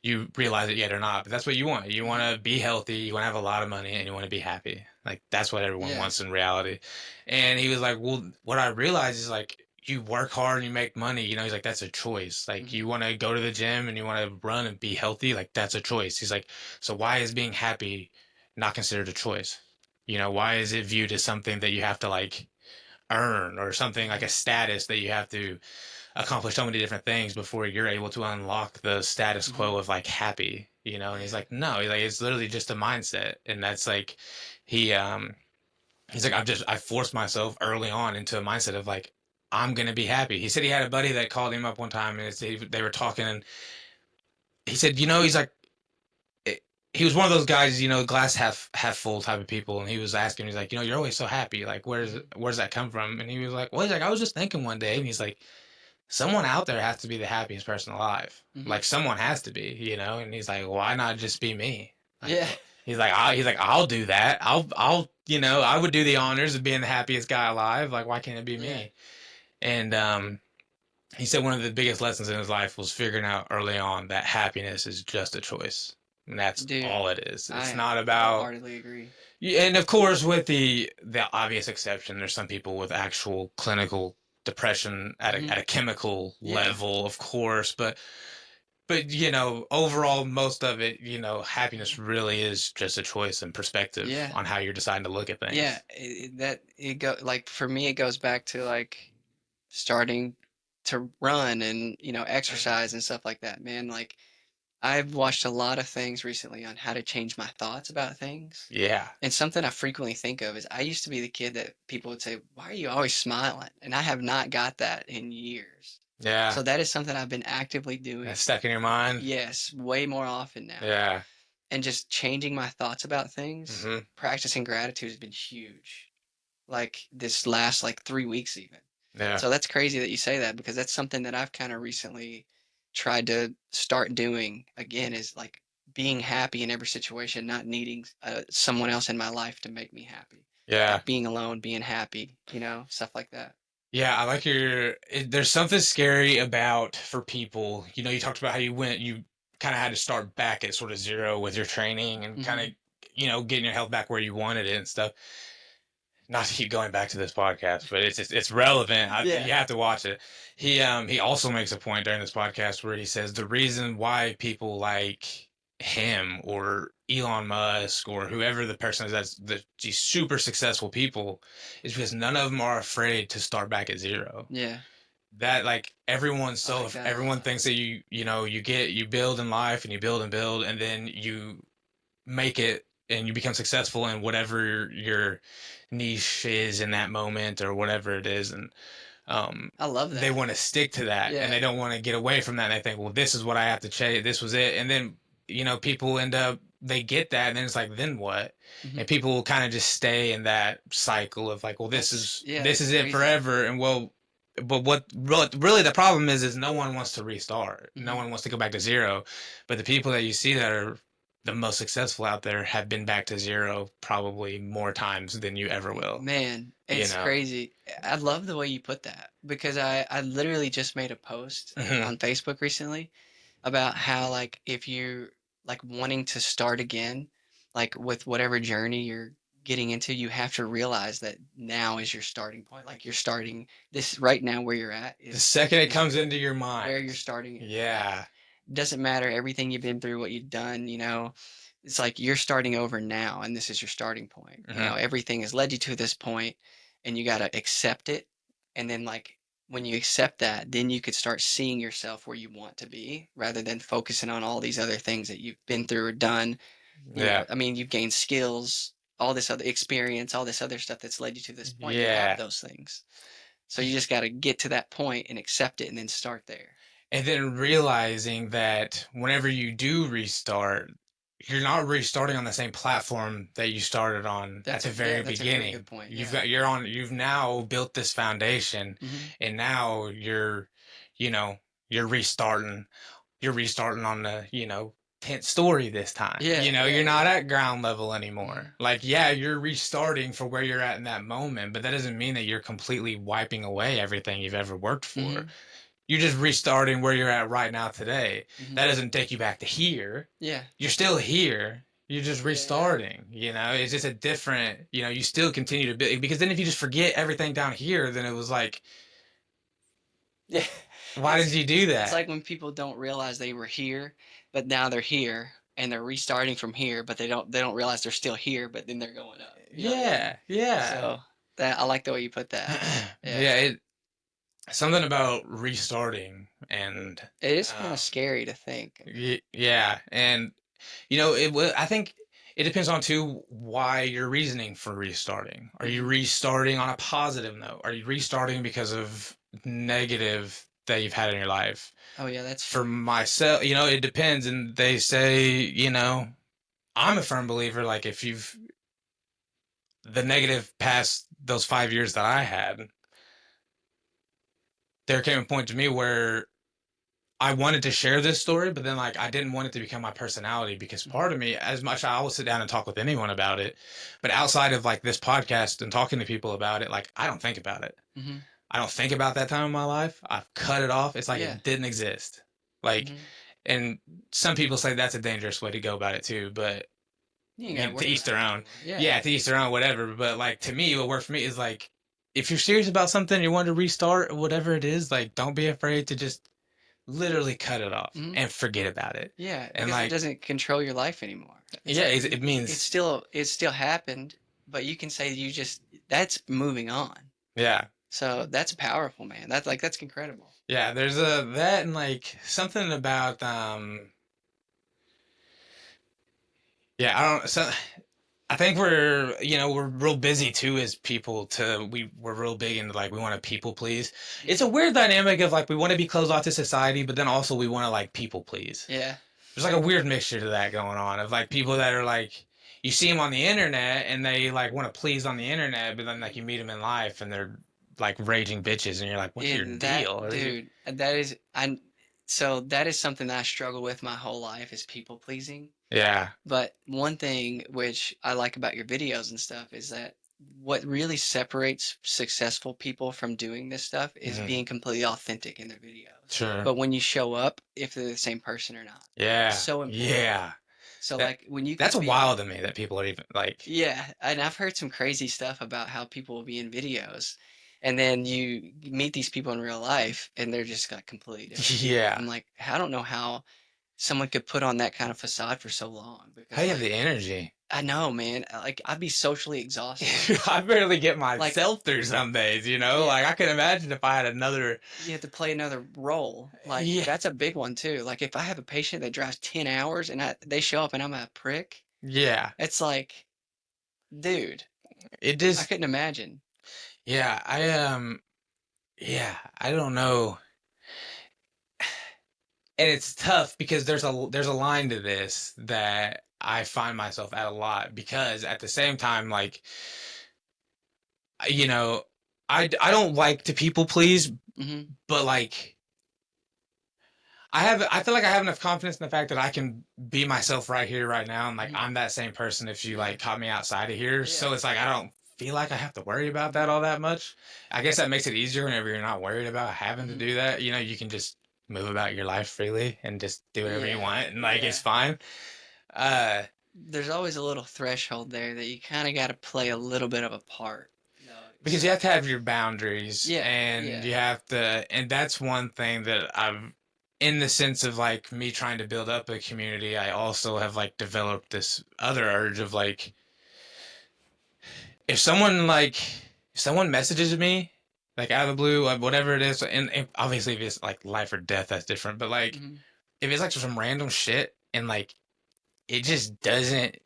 you realize it yet or not, but that's what you want Hmm. to be healthy, you want to have a lot of money, and you want to be happy. Like that's what everyone Yeah. wants in reality. And he was like, well, what I realized is like you work hard and you make money, he's like that's a choice. Like Hmm. you want to go to the gym and you want to run and be healthy, like that's a choice. He's like, so why is being happy not considered a choice? Why is it viewed as something that you have to like earn or something like a Hmm. status that you have to accomplish so many different things before you're able to unlock the status Hmm. quo of like happy, and he's Yeah. like, no, he's like, it's literally just a mindset. And that's like, he, he's like, I forced myself early on into a mindset of like, I'm going to be happy. He said he had a buddy that called him up one time and they were talking and he said, he's like, it, he was one of those guys, glass half full type of people. And he was asking, he's like, you're always so happy. Like, Hmm. where's that come from? And he was like, well, he's like, I was just thinking one day. And he's like, someone out there has to be the happiest person alive. Hmm. Like someone has to be, and he's like, why not just be me? Like Yeah. he's like, I'll do that. I'll, I would do the honors of being the happiest guy alive. Like, why can't it be Yeah. me? And he said one of the biggest lessons in his life was figuring out early on that happiness is just a choice. And that's Dude, all it is. It's I not about, wholeheartedly agree. yeah, and of course, with the obvious exception, there's some people with actual clinical depression at Hmm. a chemical Yeah. level, of course, but overall, most of it, happiness really is just a choice and perspective Yeah. on how you're deciding to look at Yeah. things. It go like for me, it goes back to like starting to run and exercise and stuff like that, man. Like I've watched a lot of things recently on how to change my thoughts about things. Yeah, And something I frequently think of is I used to be the kid that people would say, "Why are you always smiling?" And I have not got that in years. yeah, So that is something I've been actively that's doing. stuck in your mind. Yes, way more often now. Yeah, And just changing my thoughts about things, hmm, practicing gratitude has been huge. Like this last like 3 weeks even. yeah, So that's crazy that you say that because that's something that I've kind of recently tried to start doing again is like being happy in every situation, not needing someone else in my life to make me happy. yeah. Like being alone, being happy, stuff like that. Yeah, I like there's something scary about for people. You talked about how you kind of had to start back at sort of zero with your training and kind Hmm. of, getting your health back where you wanted it and stuff. Not to keep going back to this podcast, but it's relevant. Yeah. You have to watch it. He also makes a point during this podcast where he says the reason why people like him or Elon Musk or whoever the person is these super successful people is because none of them are afraid to start back at zero. Yeah. That like I like that a everyone lot. thinks that you build in life and you build and then you make it and you become successful in whatever your niche is in that moment or whatever it is, and I love they that. want to stick to that and Yeah. they don't want to get away from that and they think, well, this is what I have to chase, this was it, and then people end up they get that and then it's like, then what? Hmm. And people will kind of just stay in that cycle of like, well, That's, yeah, this that's is it crazy. forever, and well, but what really the problem is no one wants to restart. No Mhm. one wants to go back to zero. But the people that you see that are the most successful out there have been back to zero probably more times than you ever will. Man, You it's know. crazy. I love the way you put that because I literally just made a post Hmm. on Facebook recently about how like if you're like wanting to start again, like with whatever journey you're getting into, you have to realize that now is your starting point. Like you're starting this right now where you're at The is second it is comes into your where mind, you're starting in life. yeah. Doesn't matter everything you've been through, what you've done, you know, it's like you're starting over now and this is your starting point. You know, Hmm. everything has led you to this point and you got to accept it. And then like when you accept that, then you could start seeing yourself where you want to be rather than focusing on all these other things that you've been through or done. You know, Yeah. I mean, you've gained skills, all this other experience, all this other stuff that's led you to this point. You have Yeah. those things. So you just got to get to that point and accept it and then start there. And then realizing that whenever you do restart, you're not restarting on the same platform that you started on at the very That's a very good beginning. point. You've Yeah. got you've now built this foundation, Hmm. and now you know, you're restarting. You're restarting on the, 10th story this time. Yeah, You're yeah, not yeah. at ground level anymore. Mhm, Like, yeah, you're restarting for where you're at in that moment, but that doesn't mean that you're completely wiping away everything you've ever worked for. mhm, You're just restarting where you're at right now today. mhm. That doesn't take you back to here. Yeah, You're still here. You're just yeah, restarting. It's just a different, you still continue to build. Because then if you just forget everything down here, then it was like, yeah. why did It's you do it's that? like when people don't realize they were here, but now they're here and they're restarting from here, but they don't realize they're still here, but then they're going up. You know what I mean? Yeah, yeah. So that I like the way you put that. Yeah. Yeah, something about restarting and It is kind of um, scary to think. yeah, and I think it depends on too why you're reasoning for restarting. Are you Hmm. restarting on a positive note? Are you restarting because of negative that you've had in your life? Oh yeah, that's For true. myself, it depends, and they say, I'm a firm believer, like if you've the negative past those 5 years that I had, there came a point to me where I wanted to share this story, but then like I didn't want it to become my personality because Hmm. part of me, as much I will sit down and talk with anyone about it, but outside of like this podcast and talking to people about it, like I don't think about it. Hmm. I don't think about that time in my life. I've cut it off. It's like Yeah. it didn't exist. Like, Hmm. and some people say that's a dangerous way to go about it too, but You ain't got to to worry each about their it own. anymore. Yeah. Yeah, to each their own, whatever. But like to me, what worked for me is like if you're serious about something, you want to restart, whatever it is, like don't be afraid to just literally cut it off Hmm. and forget about it. Yeah, And because it like, doesn't control your life anymore. It's yeah, like it means, it still happened, but you can say you just that's moving on. yeah, So that's powerful, man. That's incredible. yeah. There's a that and like something about yeah. I don't. So I think we're real busy too as people. We're real big into like we want to people please. It's a Mhm. weird dynamic of like we want to be closed off to society, but then also we want to like people please. Yeah. There's like a weird mixture to that going on of like people that are like you see them on the internet and they like want to please on the internet, but then like you meet them in life and they're like raging bitches, and you're like, what's your And that deal? dude, that is I so that is something that I struggle with my whole life is people pleasing. Yeah. But one thing which I like about your videos and stuff is that what really separates successful people from doing this stuff is Hmm. being completely authentic in their videos. Sure. But when you show up, if they're the same person or not, it's Yeah. so important. Yeah. So That like when you that's could be, wild to me that people are even like, yeah, and I've heard some crazy stuff about how people will be in videos, and then you meet these people in real life, and they're just like completely different people. yeah. I'm like, I don't know how someone could put on that kind of facade for so long How because do you have like the energy? I know, man. Like I'd be socially exhausted. I barely get Like, myself through some days. yeah, Like I can imagine if I had another. you have to play another role. Like Yeah. that's a big one too. Like if I have a patient that drives 10 hours and they show up and I'm a prick, Yeah. it's like, dude, It I just couldn't imagine. yeah, yeah, I don't know. And it's tough because there's a line to this that I find myself at a lot because at the same time like you know I don't like to people please, Mm-hmm. but like I feel like I have enough confidence in the fact that I can be myself right here, right now, and like Mm-hmm. I'm that same person if you Yeah. like caught me outside of here. Yeah. So it's like I don't feel like I have to worry about that all that much. I guess that makes it easier whenever you're not worried about having to Mm-hmm. do that. You know, you can just move about your life freely and just do whatever you Yeah. want, and like Yeah. it's fine. Uh, There's always a little threshold there that you kind of got to play a little bit of a part. No, because you have to have your boundaries, yeah, and yeah. you have to, and that's one thing that I've, in the sense of like me trying to build up a community, I also have like developed this other urge of like, if someone like, if someone messages me, like out of the blue, like whatever it is, and obviously if it's like life or death, that's different, but like, Mm-hmm. if it's like some random shit, and like, it just doesn't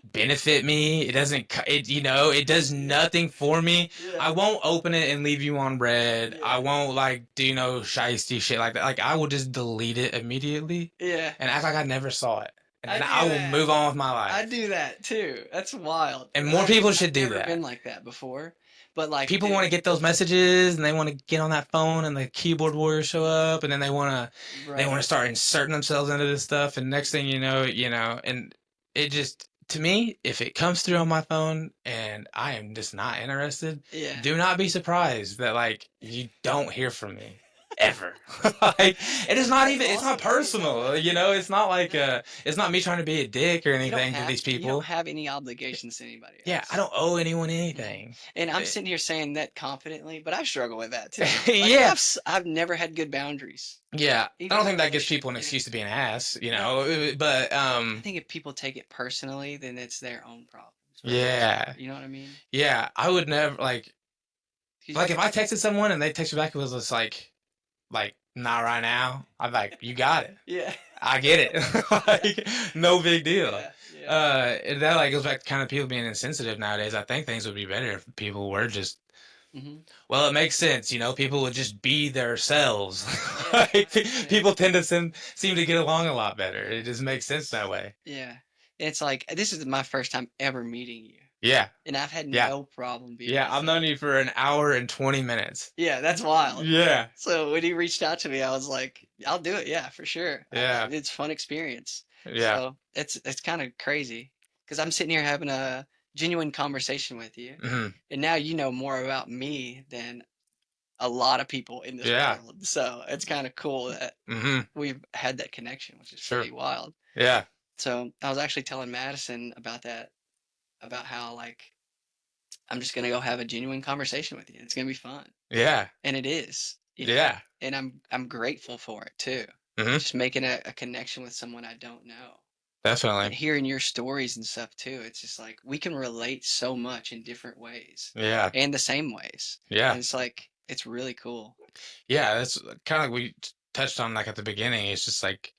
benefit me. It doesn't, it, you know, it does Yeah, nothing for me. yeah, I won't open it and leave you on red. I yeah, won't like do no shiesty shit like that. Like I will just delete it immediately yeah. and act like I never saw it. And I then do I will that. move on with my I life. do that too. That's wild. And more I've people I've should do never been that. like that before, but like, People want to get those messages and they want to get on that phone and the keyboard warriors show up and then they want right. to start inserting themselves into this stuff and next thing you know, and it just, to me, if it comes through on my phone and I am just not interested, Yeah. do not be surprised that like you don't hear from me ever. Like it is not That's even, it's not awesome. I didn't know personal, that. you know, it's not like Yeah. it's not me trying to be a dick or You don't anything to have these you don't people. have any obligations to anybody Yeah, I else. don't owe anyone Mhm. anything. And I'm Eh, sitting here saying that confidently, but I struggle with that too. Like yeah. I've never had good boundaries. Yeah, I Even don't in a think that gives relationship, people an you know? excuse to be an ass, you No. know. But I think if people take it personally, then it's their own problems for the most yeah, part. You know what I mean? yeah, I would never 'Cause like if I texted someone and they texted back, it was just like not right now. I'm like, you got it, yeah. I get it, Yeah. like no big deal. Yeah. Yeah. And that like goes back to kind of people being insensitive nowadays. I think things would be better if people were just, Hmm. well, it makes sense, you know. People would just be themselves. Yeah. Like, 100%. people tend to seem to get along a lot better. It just makes sense that way. Yeah. It's like this is my first time ever meeting you, Yeah, and I've had yeah. no problem being Yeah, I've known myself. you for an hour and 20 minutes. Yeah, that's wild. Yeah, So when he reached out to me, I was like, "I'll do it. Yeah, for sure. yeah, It's a fun experience." yeah. So it's kind of crazy because I'm sitting here having a genuine conversation with you, Hmm. and now you know more about me than a lot of people in this Yeah. world. So it's kind of cool that Hmm. we've had that connection, which is Sure. pretty wild. Yeah. So I was actually telling Madison about that, about how like I'm just gonna go have a genuine conversation with you. It's gonna be fun. Yeah. And it is, you know, Yeah. and I'm grateful for it too. Hmm. Just making a connection with someone I don't know. And Definitely. hearing your stories and stuff too, it's just like we can relate so much in different ways Yeah. and the same ways. And Yeah. it's like it's really cool. Yeah. That's kind of like we touched on like at the beginning. It's just like,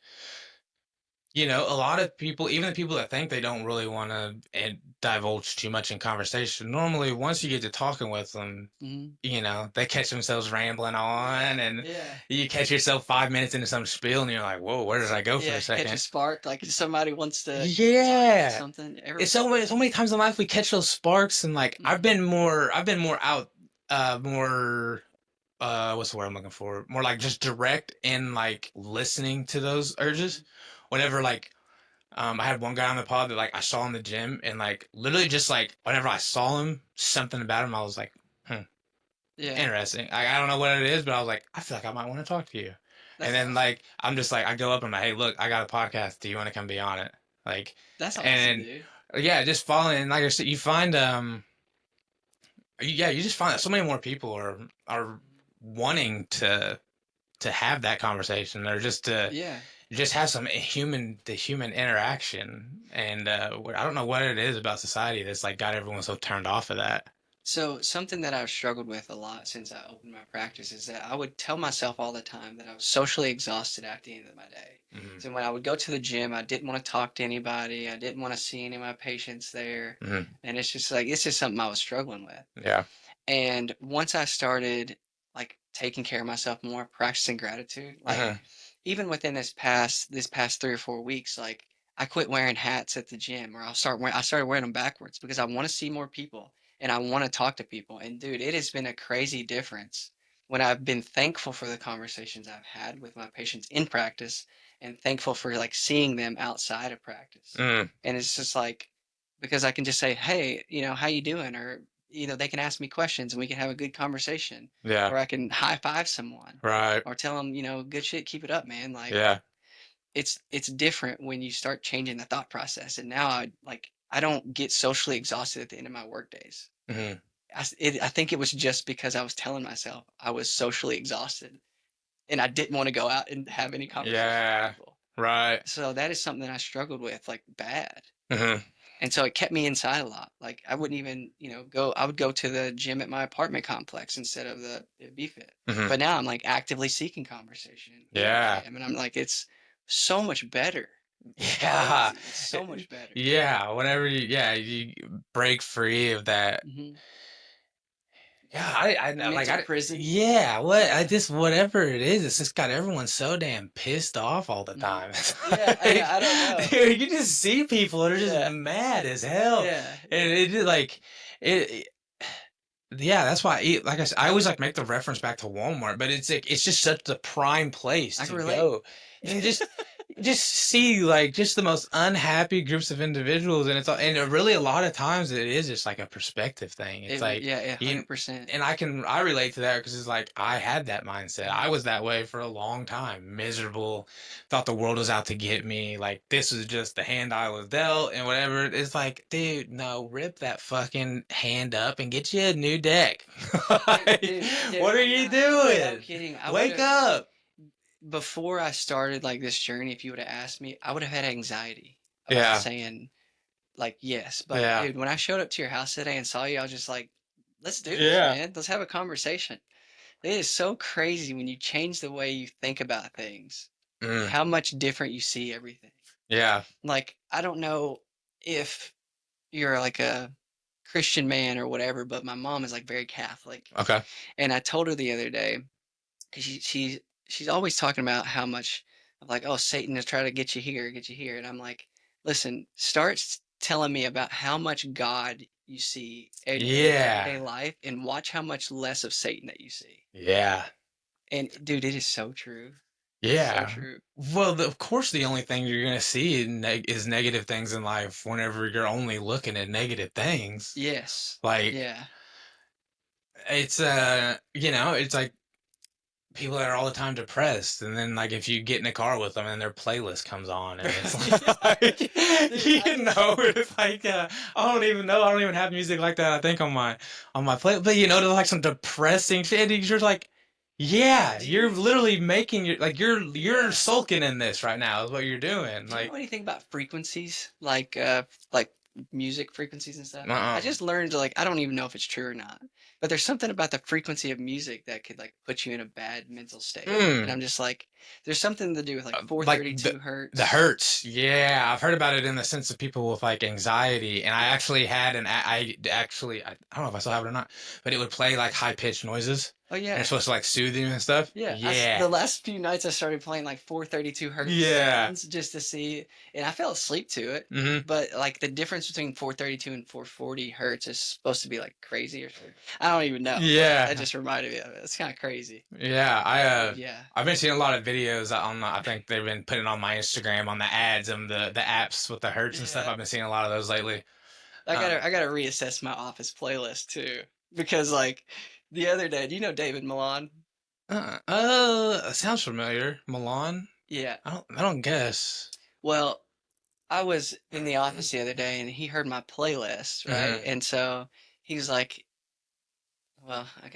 you know, a lot of people, even the people that think they don't really want to divulge too much in conversation, normally once you get to talking with them, Hmm. you know, they catch themselves rambling on and Yeah. you catch yourself 5 minutes into some spiel and you're like, whoa, where did I go for Yeah. a Catch a second? spark, like somebody wants to talk about Yeah. something. It's so many times in life we catch those sparks and like Mhm. I've been more out more what's the word I'm looking for? More like just direct in like listening to those urges. Mhm. Whenever like I had one guy on the pod that like I saw in the gym and like literally just like whenever I saw him, something about him, I was like, hmm, Yeah. interesting. I don't know what it is, but I was like, I feel like I might want to talk to you. And That's then awesome. like I'm just like I go up and I'm like, hey, look, I got a podcast. Do you want to come be on it? Like, That's awesome, and dude. yeah, just following. Like I said, you find yeah, you just find that so many more people are wanting to have that conversation or just to Yeah. just have some human interaction. And I don't know what it is about society that's like got everyone so turned off of that. So something that I've struggled with a lot since I opened my practice is that I would tell myself all the time that I was socially exhausted at the end of my day. Hmm. So when I would go to the gym, I didn't want to talk to anybody. I didn't want to see any of my patients there. Hmm. And it's just like, it's just something I was struggling with. Yeah. And once I started like taking care of myself more, practicing gratitude, like Hmm. even within this past 3 or 4 weeks, I quit wearing hats at the gym, or I started wearing them backwards because I want to see more people. and I want to talk to people. And dude, it has been a crazy difference when I've been thankful for the conversations I've had with my patients in practice and thankful for like seeing them outside of practice. Mm, And it's just like because I can just say, "Hey, how you doing?" Or they can ask me questions and we can have a good conversation. yeah. Or I can high five someone Right. or tell them, good shit, keep it up, man. Like Yeah. it's different when you start changing the thought process. And now I don't get socially exhausted at the end of my work days. Hmm. I think it was just because I was telling myself I was socially exhausted and I didn't want to go out and have any conversations with Yeah. people. Right. So that is something that I struggled with like bad. Hmm. And so it kept me inside a lot. Like I wouldn't even, go. I would go to the gym at my apartment complex instead of the BFit. Hmm. But now I'm like actively seeking conversation in the Yeah. gym, and I'm like, it's so much better. It's Yeah. crazy. It's so much better. Yeah. Whenever you break free of that. Hmm. Yeah, I know, like, Mental prison. yeah, what, I Yeah. just, whatever it is, it's just got everyone so damn pissed off all the Hmm. time. It's Yeah. like, I don't know. dude, you just see people that are just Yeah. mad as hell. Yeah. And Yeah. it just like, it, yeah, that's why like I said, I always like make the reference back to Walmart, but it's like, it's just such the prime place I to can relate. go and just see like just the most unhappy groups of individuals. And and really a lot of times it is just like a perspective thing. It's like, Yeah. Yeah. you, 100%. and I relate to that because it's like I had that mindset. I Mhm. was that way for a long time, miserable, thought the world was out to get me. Like this was just the hand I was dealt, and whatever. It's like, dude, no, rip that fucking hand up and get you a new deck. Like, Dude, what are I'm you not. No doing? kidding. I would Wake have up. before I started like this journey. If you would have asked me, I would have had anxiety about Yeah, saying like yes. But yeah, dude, when I showed up to your house today and saw you, I was just like, let's do this, yeah. man. Let's have a conversation. It is so crazy when you change the way you think about things, Mm, how much different you see everything. yeah. Like, I don't know if you're like a Christian man or whatever, but my mom is like very Catholic. Okay. And I told her the other day, 'cause she's always talking about how much of like, oh, Satan is trying to get you here. And I'm like, listen, start telling me about how much God you see in your Yeah, everyday life and watch how much less of Satan that you see. yeah, And dude, it is so true. It's so yeah. true. Well, of course, the only thing you're gonna see is negative things in life. Whenever you're only looking at negative things, Yes. like Yeah. it's it's like people that are all the time depressed, and then like if you get in a car with them and their playlist comes on and it's like Dude, it's like I don't even have music like that I think on my play, but there's like some depressing shit and you're like, yeah, do you're you literally making your like you're yeah. sulking in this right now is what you're doing, Do you know like, anything about frequencies? Like music frequencies and stuff? I uh-uh. just learned like I don't even know if it's true or not. But there's something about the frequency of music that could like put you in a bad mental state. And Mm. I'm just like there's something to do with like Like 432 the hertz. hurts, yeah, I've heard about it in the sense of people with like anxiety, and I actually had I don't know if I still have it or not, but it would play like high pitched noises, Oh and it's yeah. supposed to like soothe you and stuff. Yeah, Yeah, the last few nights I started playing like 432 hertz yeah, sounds just to see, and I fell asleep to it. hmm, But like the difference between 432 and 440 hertz is supposed to be like crazy or something. I don't even know, but that yeah, just reminded me of it. It's kind of crazy. yeah. Yeah. I've been seeing a lot of videos on. I think they've been putting on my Instagram on the ads and the apps with the hertz and stuff. Yeah. I've been seeing a lot of those lately. Um, I gotta reassess my office playlist too. Because like the other day, do you know David Milan? sounds familiar. Milan. Yeah. I don't guess. Well, I was in the office the other day and he heard my playlist, right? Hmm. And so he was like, well, I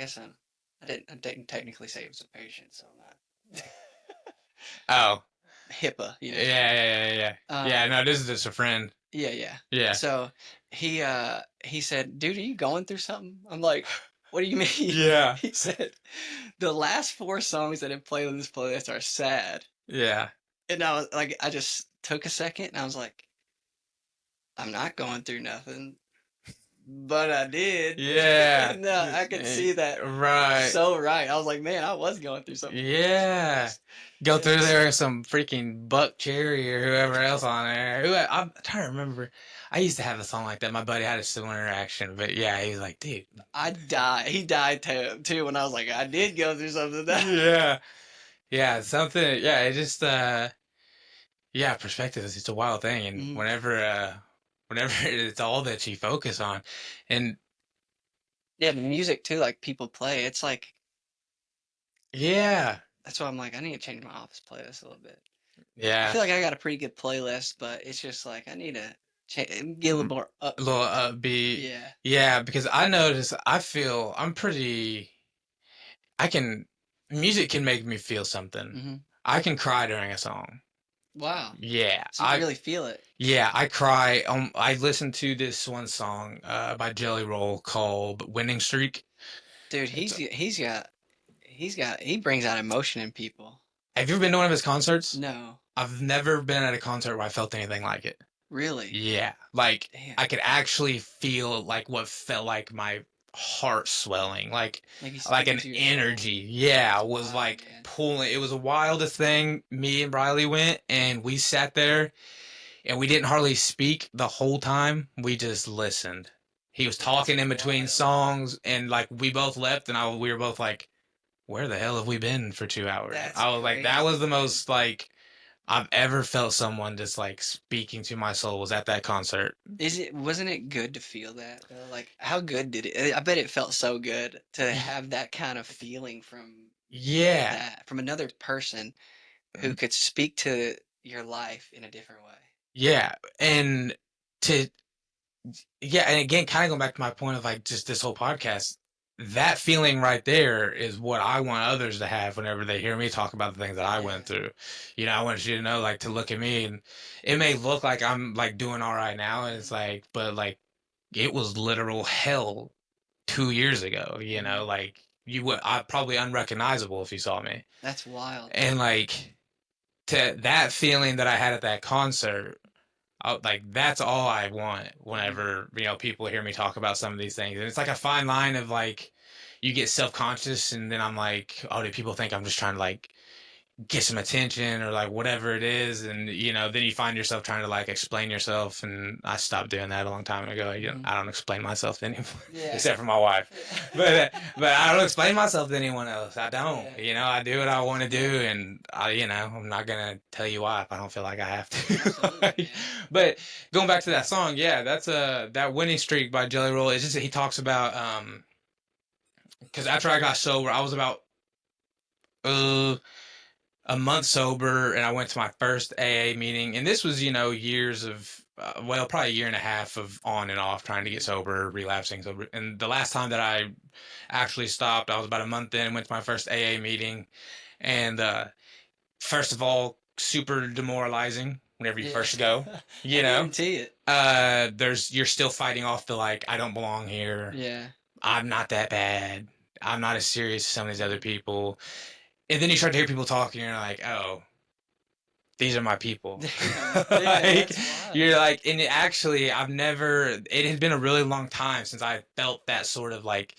didn't technically say he was a patient, so I'm not Oh, HIPAA, you yeah, know. yeah, yeah, yeah. Yeah, Um, no, this is just a friend. yeah, yeah. Yeah. So he said, "Dude, are you going through something?" I'm like, "What do you mean?" Yeah. He said, "The last four songs that have played on this playlist are sad." Yeah. And I was like, I just took a second and I was like, "I'm not going through nothing." but I did. Yeah. No, I could see that. Right. So right. I was like, man, I was going through something. Yeah. Go through Yes. there with some freaking Buck Cherry or whoever else on there. I'm trying to remember. I used to have a song like that. My buddy had a similar interaction, but yeah, he was like, dude. I died. He died too when I was like, I did go through something. Yeah. Yeah, something. Yeah, it just yeah, perspective is just a wild thing, and Mhm. whenever it's all that you focus on, and Yeah, the music too, like people play. It's like yeah, that's why I'm like, I need to change my office playlist a little bit. I yeah, feel like I got a pretty good playlist, but it's just like I need to get a little more a little upbeat. upbeat. Yeah. Yeah, because I notice I feel I'm pretty. I can music can make me feel something. Hmm. I can cry during a song. Wow. Yeah, So you really feel it. I cry. I listened to this one song by Jelly Roll called "Winning Streak." Dude, It's he brings out emotion in people. Have you ever been to one of his concerts? No. I've never been at a concert where I felt anything like it. Really? Yeah, like Damn. I could actually feel like what felt like my heart swelling, Like he's like speaking an to your soul. energy. Yeah, was Wow, like man. pulling. It was the wildest thing. Me and Briley went, and we sat there, and we didn't hardly speak the whole time. We just listened. He was That's talking in between wild. songs, and like we both left, and we were both like, "Where the hell have we been for 2 hours?" That's I was like, "That was crazy, the man. most like." I've ever felt someone just like speaking to my soul was at that concert. Wasn't it good to feel that though? Like how good did it? I bet it felt so good to Y- have that kind of feeling from Yeah. that, from another person who could speak to your life in a different way. Yeah. And to, yeah. And again, kind of going back to my point of like just this whole podcast, that feeling right there is what I want others to have whenever they hear me talk about the things that I Yeah. went through. You know, I want you to know, like, to look at me and it may look like I'm like doing all right now. And it's like, but like, it was literal hell 2 years ago, you Hmm. know, like you would I probably unrecognizable if you saw me. That's wild. And like to that feeling that I had at that concert, like that's all I want Hmm. whenever, people hear me talk about some of these things. And it's like a fine line of like you get self-conscious and then I'm like, oh, do people think I'm just trying to like get some attention or like whatever it is, and then you find yourself trying to like explain yourself, and I stopped doing that a long time ago. Hmm. I don't explain myself to anyone Yeah. except for my wife, but I don't explain myself to anyone else. I don't. Yeah. I do what I want to do, and I'm not gonna tell you why if I don't feel like I have Absolutely, to. man. But going back to that song, yeah, that's that winning streak by Jelly Roll. It's just he talks about because after I got sober, I was about uh a month sober, and I went to my first AA meeting. And this was, years of, well, probably a year and a half of on and off trying to get sober, relapsing sober. And the last time that I actually stopped, I was about a month in, went to my first AA meeting. And first of all, super demoralizing whenever you Yeah. first go, I you know. guarantee it. You're still fighting off the like, I don't belong here. Yeah. I'm not that bad. I'm not as serious as some of these other Mhm. people. And then you start to hear people talking, and you're like, oh, these are my people. Damn, damn, Like, that's wild. you're like, and actually, it had been a really long time since I felt that sort of like,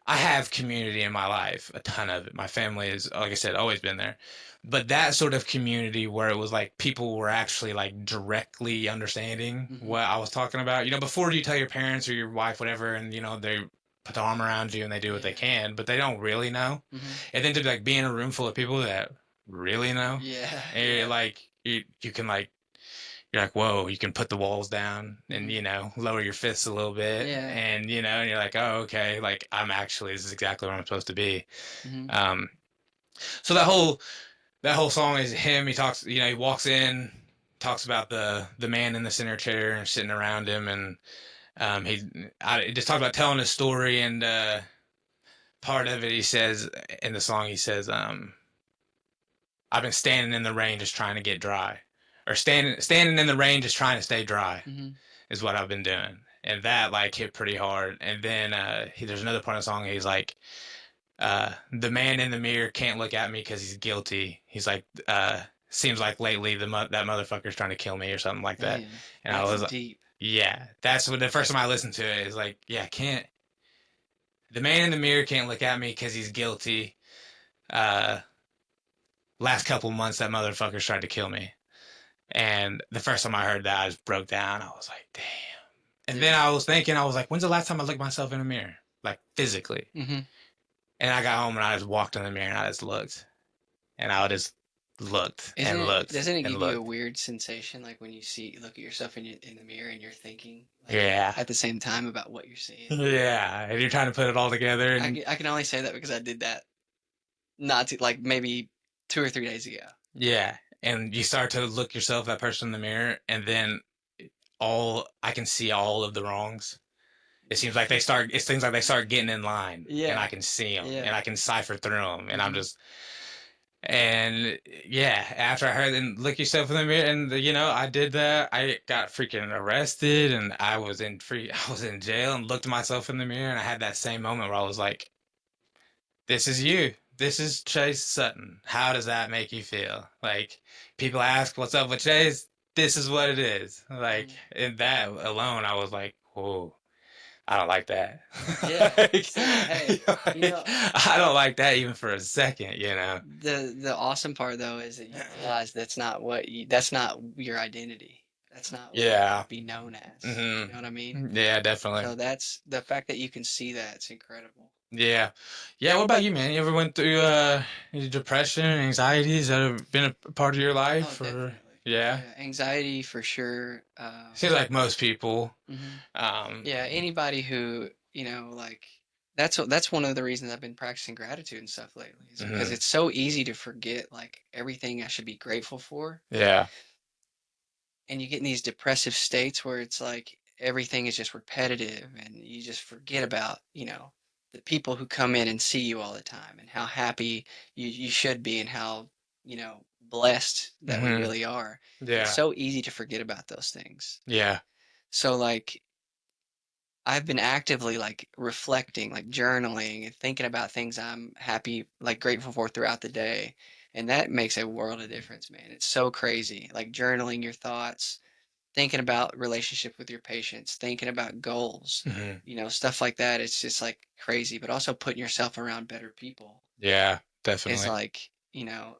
I have community in my life, a ton of it. My family is, like I said, always been there. But that sort of community where it was like people were actually like directly understanding Hmm. what I was talking about. Before you tell your parents or your wife, whatever, and they put their arm around you and they do what they Yeah. can, but they don't really know. Hmm. And then to like be in a room full of people that really know, Yeah. and you're Yeah. like you can like you're like, whoa, you can put the walls down and Hmm. lower your fists a little bit, Yeah. and and you're like, oh, okay, like this is exactly where I'm supposed to be. Hmm. um so that whole song is him. He talks, he walks in, talks about the man in the center chair and sitting around him, and he just talks about telling his story. And part of it, he says in the song, he says, I've been standing in the rain just trying to get dry, or standing in the rain just trying to stay dry, Hmm. is what I've been doing. And that like hit pretty hard. And then there's another part of the song. He's like, the man in the mirror can't look at me because he's guilty. He's like, seems like lately that motherfucker's trying to kill me or something like that. Man, And I that's was deep. Yeah, that's what the first time I listened to it is like, yeah, can't the man in the mirror can't look at me because he's guilty. Uh, last couple months, that motherfucker's tried to kill me, and the first time I heard that, I just broke down. I was like, damn. And then Yeah. I was thinking, I was like, when's the last time I looked myself in the mirror, like physically? Mm-hmm. And I got home and I just walked in the mirror and I just looked, and I just looked Isn't and it? looked Doesn't it and give you a looked. weird sensation, like when look at yourself in the mirror and you're thinking, like Yeah, at the same time about what you're seeing? yeah. And you're trying to put it all together, I, and I can only say that because I did that not to, like maybe 2 or 3 days ago. yeah. And you start to look yourself, that person in the mirror, and then all I can see all of the wrongs. It seems like they start. It seems like they start getting in line, and I Yeah. can see them, and Yeah. I can cipher through them, and I'm Mm-hmm. just. And yeah, after I heard and look yourself in the mirror, and I did that. I got freaking arrested, and I was in jail, and looked at myself in the mirror, and I had that same moment where I was like, "This is you. This is Chase Sutton. How does that make you feel?" Like people ask, "What's up with Chase?" This is what it is. Like Mm-hmm. in that alone, I was like, "Whoa." I don't like that. Yeah. like, So hey, you know, I don't like that even for a second, you know? the awesome part though is that you realize that's not your identity. That's not what you want Yeah. to be known as. hmm You know what I mean? Yeah, definitely. So that's the fact that you can see that, it's incredible. Yeah. Yeah, what about you, man? You ever went through depression, anxieties that have been a part of your Oh, life or definitely. yeah? Yeah, anxiety for sure. Seems like most people. Mhm. Um Yeah, anybody who, like that's one of the reasons I've been practicing gratitude and stuff lately is because mhm. it's so easy to forget like everything I should be grateful for. Yeah. And you get in these depressive states where it's like everything is just repetitive and you just forget about, the people who come in and see you all the time and how happy you should be and how, blessed that we Mhm. really are. It's Yeah. so easy to forget about those things. Yeah. So like I've been actively like reflecting, like journaling and thinking about things I'm happy, like grateful for throughout the day. And that makes a world of difference, man. It's so crazy. Like journaling your thoughts, thinking about relationship with your patients, thinking about goals, Mhm. stuff like that. It's just like crazy, but also putting yourself around better people Yeah, is definitely. like,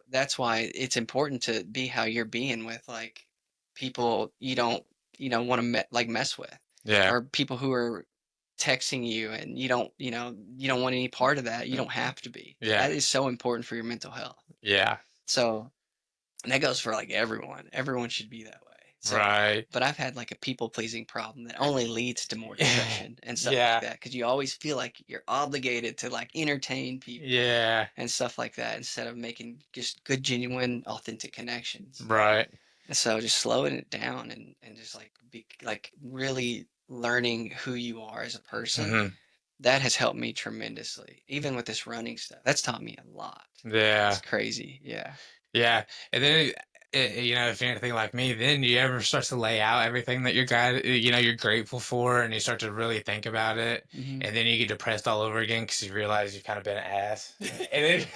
that's why it's important to be how you're being with like people you don't, want to like mess with Yeah. or people who are texting you and you don't want any part of that. You don't have to be. Yeah. That is so important for your mental health. Yeah. So and that goes for like everyone. Everyone should be that way. So, Right. but I've had like a people pleasing problem that only leads to more depression and stuff like Yeah. that because you always feel like you're obligated to like entertain people Yeah. and stuff like that instead of making just good, genuine, authentic connections. Right. And so just slowing it down and just like be like really learning who you are as a person, Mhm. that has helped me tremendously. Even with this running stuff, that's taught me a lot. It's Yeah. crazy. Yeah. Yeah. And then if you're anything like me, then you ever start to lay out everything that you're grateful for, and you start to really think about it, Hmm. and then you get depressed all over again because you realize you've kind of been an ass, and then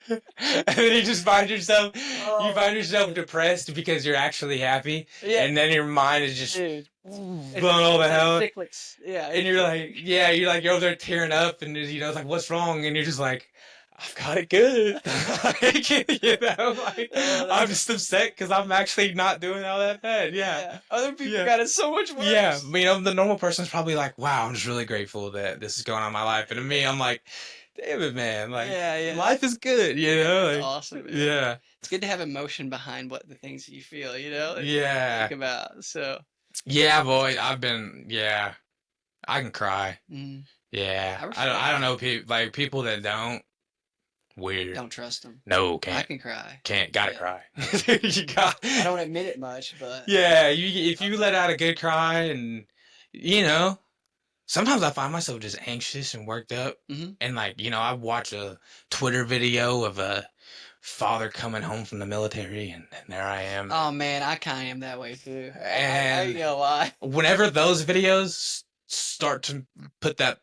and then you Oh, find yourself depressed because you're actually happy, yeah, and then your mind is just dude. blown all the It's a hell. cyclic. Yeah, And you're like, yeah, you're over there tearing up, and it's like, what's wrong? And you're just like, I've got it good. Like, like, oh, I'm that's just upset because I'm actually not doing all that bad. Yeah, yeah. Other people yeah, got it so much yeah. worse. The normal person's probably like, wow, I'm just really grateful that this is going on in my life. And to me, I'm like, damn it, man, like Yeah, yeah. life is good, That's like, awesome, man. yeah, It's good to have emotion behind what the things you feel, and think yeah, about. So, yeah, boy. Yeah, I can cry. mm, Yeah, I I respect don't that. know people that don't. Weird. Don't trust them. No, I can't. can cry. Can't. Gotta Yeah. cry. You got. I don't admit it much, but Yeah, if you let out a good cry, and you know, sometimes I find myself just anxious and worked up, hmm and like I watch a Twitter video of a father coming home from the military, and there I am, oh man, I kind of am that way too. I ain't and gonna lie. whenever those videos start to put that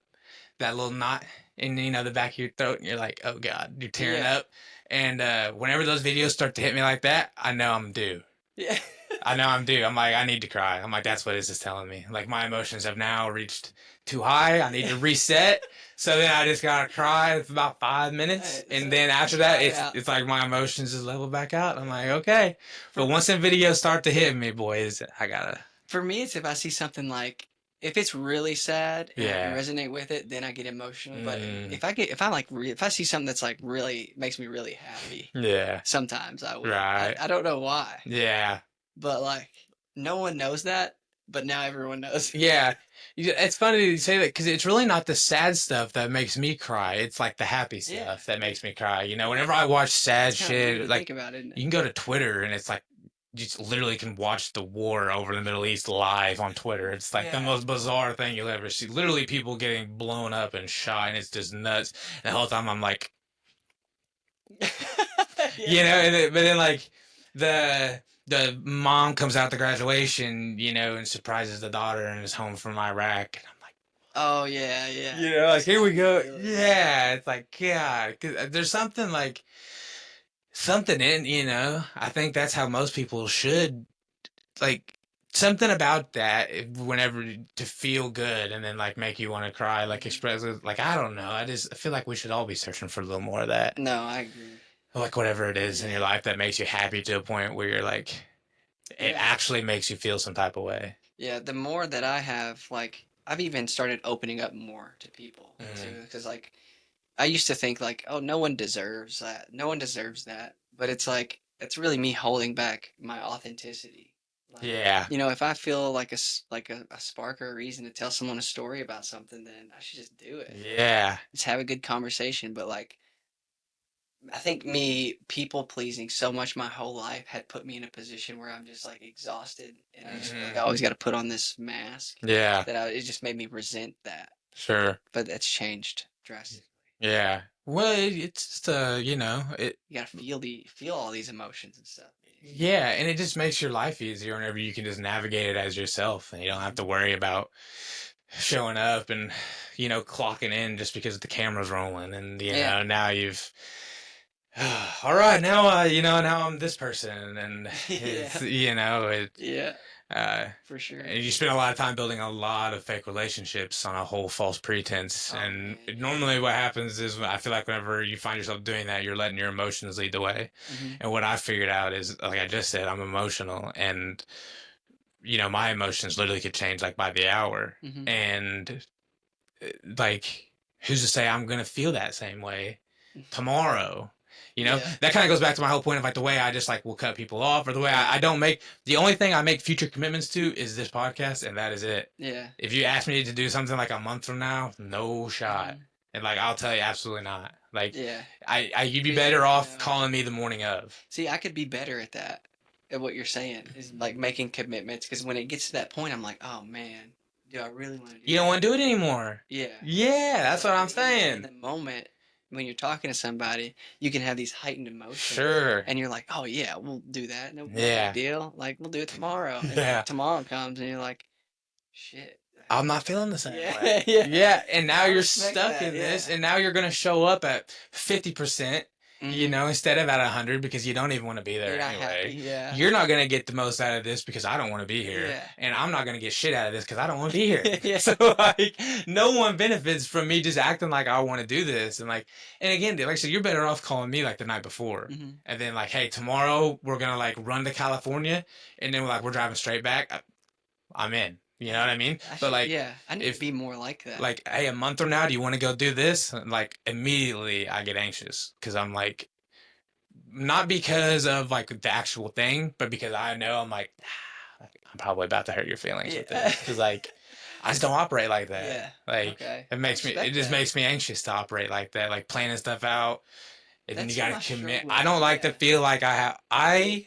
little knot in the back of your throat, and you're like, oh god, you're tearing Yeah. up. And whenever those videos start to hit me like that, I know I'm due. Yeah. I know I'm due. I'm like, I need to cry. I'm like, that's what this is telling me. Like, my emotions have now reached too high. I need to reset. So then I just gotta cry for about 5 minutes, and So then after that, cry it it's out. it's like my emotions just level back out. I'm like, okay. But For once the videos start to hit me, boys, I gotta, for me, it's if I see something like if it's really sad and I can yeah, resonate with it, then I get emotional. But mm, if I see something that's like really makes me really happy, yeah, sometimes I will. right, I don't know why, yeah. but like no one knows that, but now everyone knows. Yeah, it's funny you say that because it's really not the sad stuff that makes me cry. It's like the happy Yeah, stuff that makes me cry. Whenever I watch sad it's kind of weird shit, to think like about, isn't you it? can go to Twitter and it's like you just literally can watch the war over the Middle East live on Twitter. It's like the Yeah. most bizarre thing you'll ever see. Literally people getting blown up and shot, and it's just nuts. And the whole time I'm like, Yeah. but then like the mom comes out to graduation, and surprises the daughter and is home from Iraq. And I'm like, Oh yeah, yeah. like here we Starting to go. feel it. Yeah, it's like God, 'cause there's something in, I think that's how most people should like something about that whenever to feel good and then like make you want to cry, like Mhm. express it. Like I don't know, I feel like we should all be searching for a little more of that, No, I agree. like whatever it is in your Yeah. life that makes you happy to a point where you're like it Yeah. actually makes you feel some type of way. Yeah, the more that I have, like, I've even started opening up more to people Mm. too, because like I used to think like, oh, no one deserves that. No one deserves that. But it's like it's really me holding back my authenticity. Like, Yeah, if I feel like a spark or a reason to tell someone a story about something, then I should just do it. yeah, Just have a good conversation. But like I think me people pleasing so much my whole life had put me in a position where I'm just like exhausted and I just feel like I hmm, always got to put on this mask yeah, it just made me resent that. sure. But that's changed drastically. Yeah. Well, it's just it. You got to feel all these emotions and stuff. Yeah, and it just makes your life easier whenever you can just navigate it as yourself, and you don't have Mhm. to worry about showing up and clocking in just because the camera's rolling, and Yeah. now you've all right, now now I'm this person, and it's Yeah. it Yeah, uh for sure. and you spend a lot of time building a lot of fake relationships on a whole false pretense. Oh And man, yeah. normally what happens is I feel like whenever you find yourself doing that, you're letting your emotions lead the way. Mhm. And what I figured out is, like I just said, I'm emotional, and my emotions literally could change like by the hour. Mhm. And like, who's to say I'm gonna feel that same way tomorrow? Yeah. That kind of goes back to my whole point of like the way I just like will cut people off, or the way Yeah. I don't make the only thing I make future commitments to is this podcast, and that is it. Yeah. If you ask me to do something like a month from now, no shot. Mhm. And like I'll tell you absolutely not. Like Yeah. you'd be 'Cause better you off know calling me the morning of. see, I could be better at that, at what you're saying, is like making commitments. Because when it gets to that point, I'm like, "Oh, man, do I really wanna do You don't that?" want to do it anymore. Yeah. Yeah, But, that's like, what I'm in saying. the moment, when you're talking to somebody, you can have these heightened emotions, Sure. and you're like, "Oh, yeah, we'll do that. No big Yeah. deal. Like, we'll do it tomorrow." And, like, Yeah. tomorrow comes, and you're like, "Shit." I'm not feeling the same way. Yeah, yeah. Yeah, and now I you're respect stuck that, in this, yeah. and now you're gonna show up at 50%, Mhm. instead of at 100 because you don't even want to be You're there not happy, anyway. yeah. You're not gonna get the most out of this because I don't want to be here, Yeah. and I'm not gonna get shit out of this because I don't want to be here. Yeah. So like, no one benefits from me just acting like I want to do this, and again, like I said, you're better off calling me like the night before, Mhm. and then like, hey, tomorrow we're gonna like run to California, and then we're driving straight back. I'm in. You know what I Dang. mean? I But should like, yeah, I need to if be more like that. like, hey, a month from now, do you want to go do this? And, like, immediately I get anxious because I'm like, not because of like the actual thing, but because I know I'm like, I'm probably about to hurt your feelings with Yeah. this because like, I just don't operate like that. Yeah. Like, Okay. it I makes me, it respect just that. makes me anxious to operate like that, like planning stuff out. And then you That's got something I to commit. struggle I with, don't like to yeah. feel like I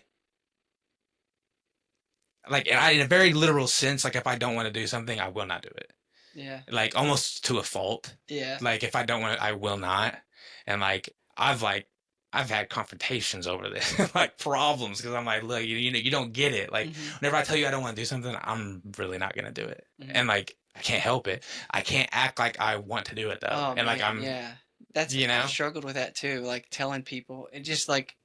like, in a very literal sense, like if I don't want to do something, I will not do it. Yeah. Like almost to a fault. Yeah. Like if I don't want it, I will not. And I've had confrontations over this, like problems, because I'm like, look, you don't get it. Like Mhm. whenever I tell you I don't want to do something, I'm really not gonna do it. Mhm. And like I can't help it. I can't act like I want to do it though. Oh, And like man, yeah. That's you I know, struggled with that too, like, telling people and just, like,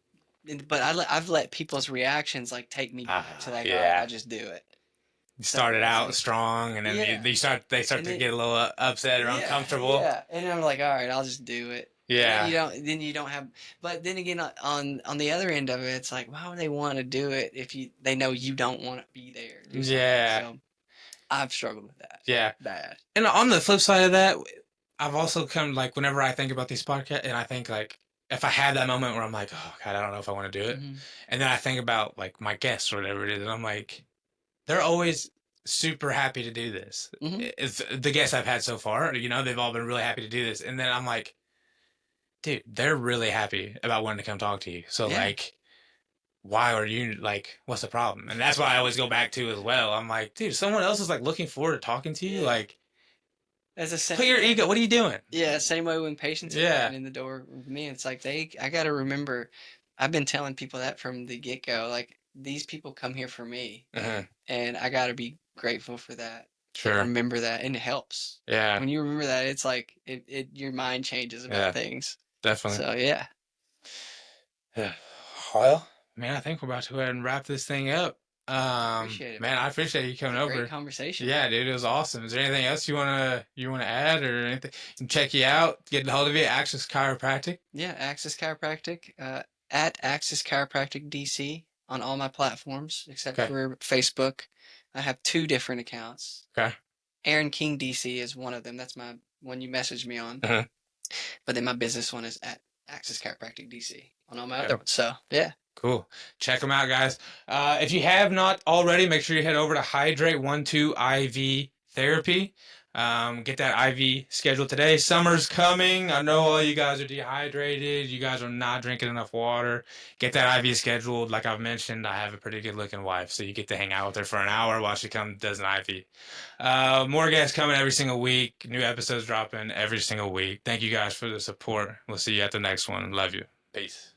but I've let people's reactions like take me to like, all right, Yeah. I'll just do it. You So started it's out like, strong, and then yeah, they start and to then get a little upset or yeah, uncomfortable. yeah, and I'm like, all right, I'll just do it. And Yeah. you don't have, but then again, on the other end of it, it's like, why would they want to do it if they know you don't want to be there, do something? Yeah. So I've struggled with that Yeah. bad. And on the flip side of that, I've also come like whenever I think about these podcasts, and I think like if I have that moment where I'm like, oh God, I don't know if I want to do it, Hmm. and then I think about like my guests or whatever it is, and I'm like, they're always super happy to do this. Hmm. It's the guests I've had so far, they've all been really happy to do this, and then I'm like, dude, they're really happy about wanting to come talk to you. So Yeah, like, why are you like, what's the problem? And that's why I always go back to as well. I'm like, dude, someone else is like looking forward to talking to you. yeah. Like, As a put your yeah. ego. What are you doing? Yeah, same way when patients are Yeah. coming in the door with me, it's like I gotta remember, I've been telling people that from the get-go, like these people come here for me, Hmm. and I gotta be grateful for that and Sure. remember that, and it helps. Yeah. When you remember that, it's like your mind changes about Yeah. things. Definitely. So yeah, Yeah. Well, man, I think we're about to go ahead and wrap this thing up. I appreciate it, Man, man. I appreciate you It's coming a great over. conversation. Yeah, dude, it was awesome. Is there anything else you wanna add or anything? And check you out, get a hold of you, Access Chiropractic. Yeah, Access Chiropractic, at Access Chiropractic DC on all my platforms except Okay. for Facebook. I have two different accounts. Okay. Aaron King DC is one of them. That's my one you messaged me on. Mhm. But then my business one is at Access Chiropractic DC on all my Okay. other ones. So yeah, Cool. Check them out, guys. If you have not already, make sure you head over to Hydrate 12 IV Therapy. Get that IV scheduled today. Summer's coming. I know all you guys are dehydrated. You guys are not drinking enough water. Get that IV scheduled. Like I've mentioned, I have a pretty good looking wife, so you get to hang out with her for an hour while she does an IV. More guests coming every single week. New episodes dropping every single week. Thank you guys for the support. We'll see you at the next one. Love you. Peace.